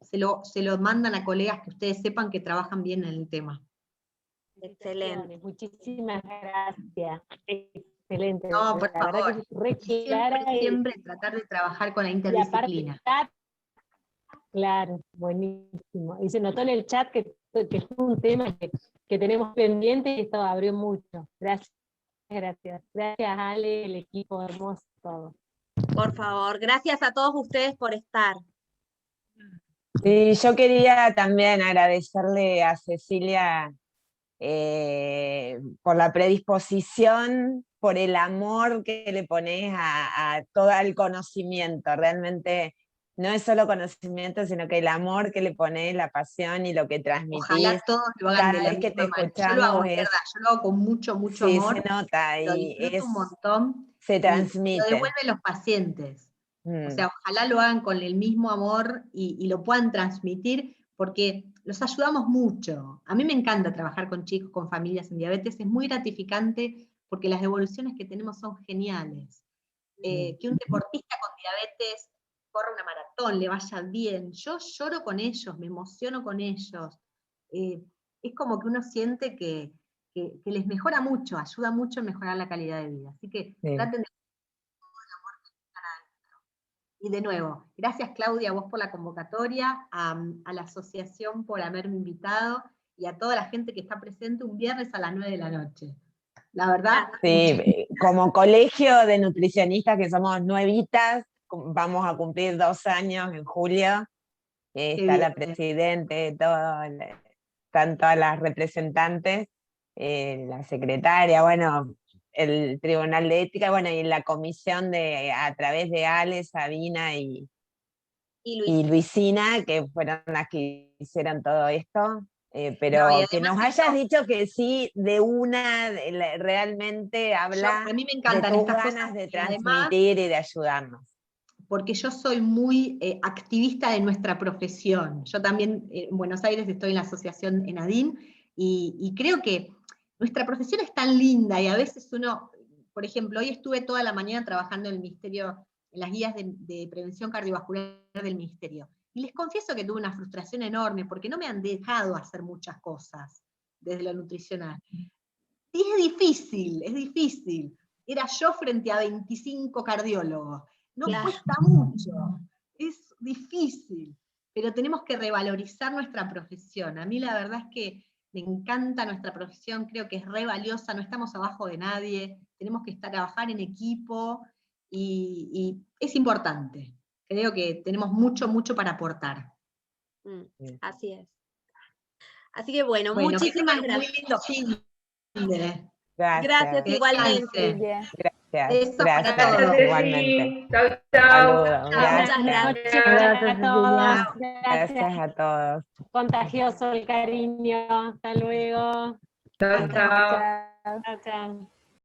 se lo mandan a colegas que ustedes sepan que trabajan bien en el tema. Excelente. Muchísimas gracias. Excelente. No, por la verdad favor. que es re clara Siempre tratar de trabajar con la y aparte interdisciplina. claro, buenísimo. Y se notó en el chat que es un tema que tenemos pendiente y esto abrió mucho. Gracias. Gracias Ale, el equipo hermoso, todo. Por favor, gracias a todos ustedes por estar. Sí, yo quería también agradecerle a Cecilia por la predisposición, por el amor que le pones a todo el conocimiento. Realmente no es solo conocimiento, sino que el amor que le pones, la pasión y lo que transmitís. Ojalá todos lo hagan de la vez que te misma manera. escuchamos, yo lo hago, verdad, yo lo hago con mucho sí, amor. se nota Lo y disfruto un montón. se Y transmite. lo devuelven los pacientes. O sea, ojalá lo hagan con el mismo amor y lo puedan transmitir, porque los ayudamos mucho. A mí me encanta trabajar con chicos, con familias en diabetes, es muy gratificante porque las devoluciones que tenemos son geniales. Que un deportista con diabetes corra una maratón, le vaya bien, yo lloro con ellos, me emociono con ellos. Es como que uno siente que les mejora mucho, ayuda mucho en mejorar la calidad de vida. Así que traten de... Y de nuevo, gracias Claudia a vos por la convocatoria, a la asociación por haberme invitado, y a toda la gente que está presente un viernes a las 9 de la noche. La verdad... Sí, como colegio de nutricionistas que somos nuevitas, vamos a cumplir 2 años en julio, está la presidente, están todas las representantes, la secretaria, bueno, el Tribunal de Ética, bueno, y la comisión a través de Ale, Sabina y Luisina, que fueron las que hicieron todo esto. Pero No, y que además nos hayas dicho que sí, de una, realmente habla a mí me de encantan tus estas ganas cosas, de y además, transmitir y de ayudarnos. porque yo soy muy activista de nuestra profesión. Yo también en Buenos Aires estoy en la asociación ENADIN, y creo que nuestra profesión es tan linda, y a veces uno, por ejemplo, hoy estuve toda la mañana trabajando en el Ministerio, en las guías de prevención cardiovascular del Ministerio, y les confieso que tuve una frustración enorme, porque no me han dejado hacer muchas cosas desde lo nutricional. Y es difícil. Era yo frente a 25 cardiólogos. No Claro. cuesta mucho, es difícil, pero tenemos que revalorizar nuestra profesión. A mí la verdad es que me encanta nuestra profesión, creo que es re valiosa, no estamos abajo de nadie, tenemos que trabajar en equipo, y es importante. Creo que tenemos mucho para aportar. Así es. Así que bueno, Bueno, muchísimas que tengan un gracias. muy lindo fin de. Gracias Que igualmente. descansen. Gracias, Besos para gracias, todos. Gracias, igualmente. Ceci. Chau, chau. Saludos, Muchas gracias. gracias. Gracias a todos. Gracias a todos. Contagioso el cariño. Hasta luego. Chau, chau. Chao, chao.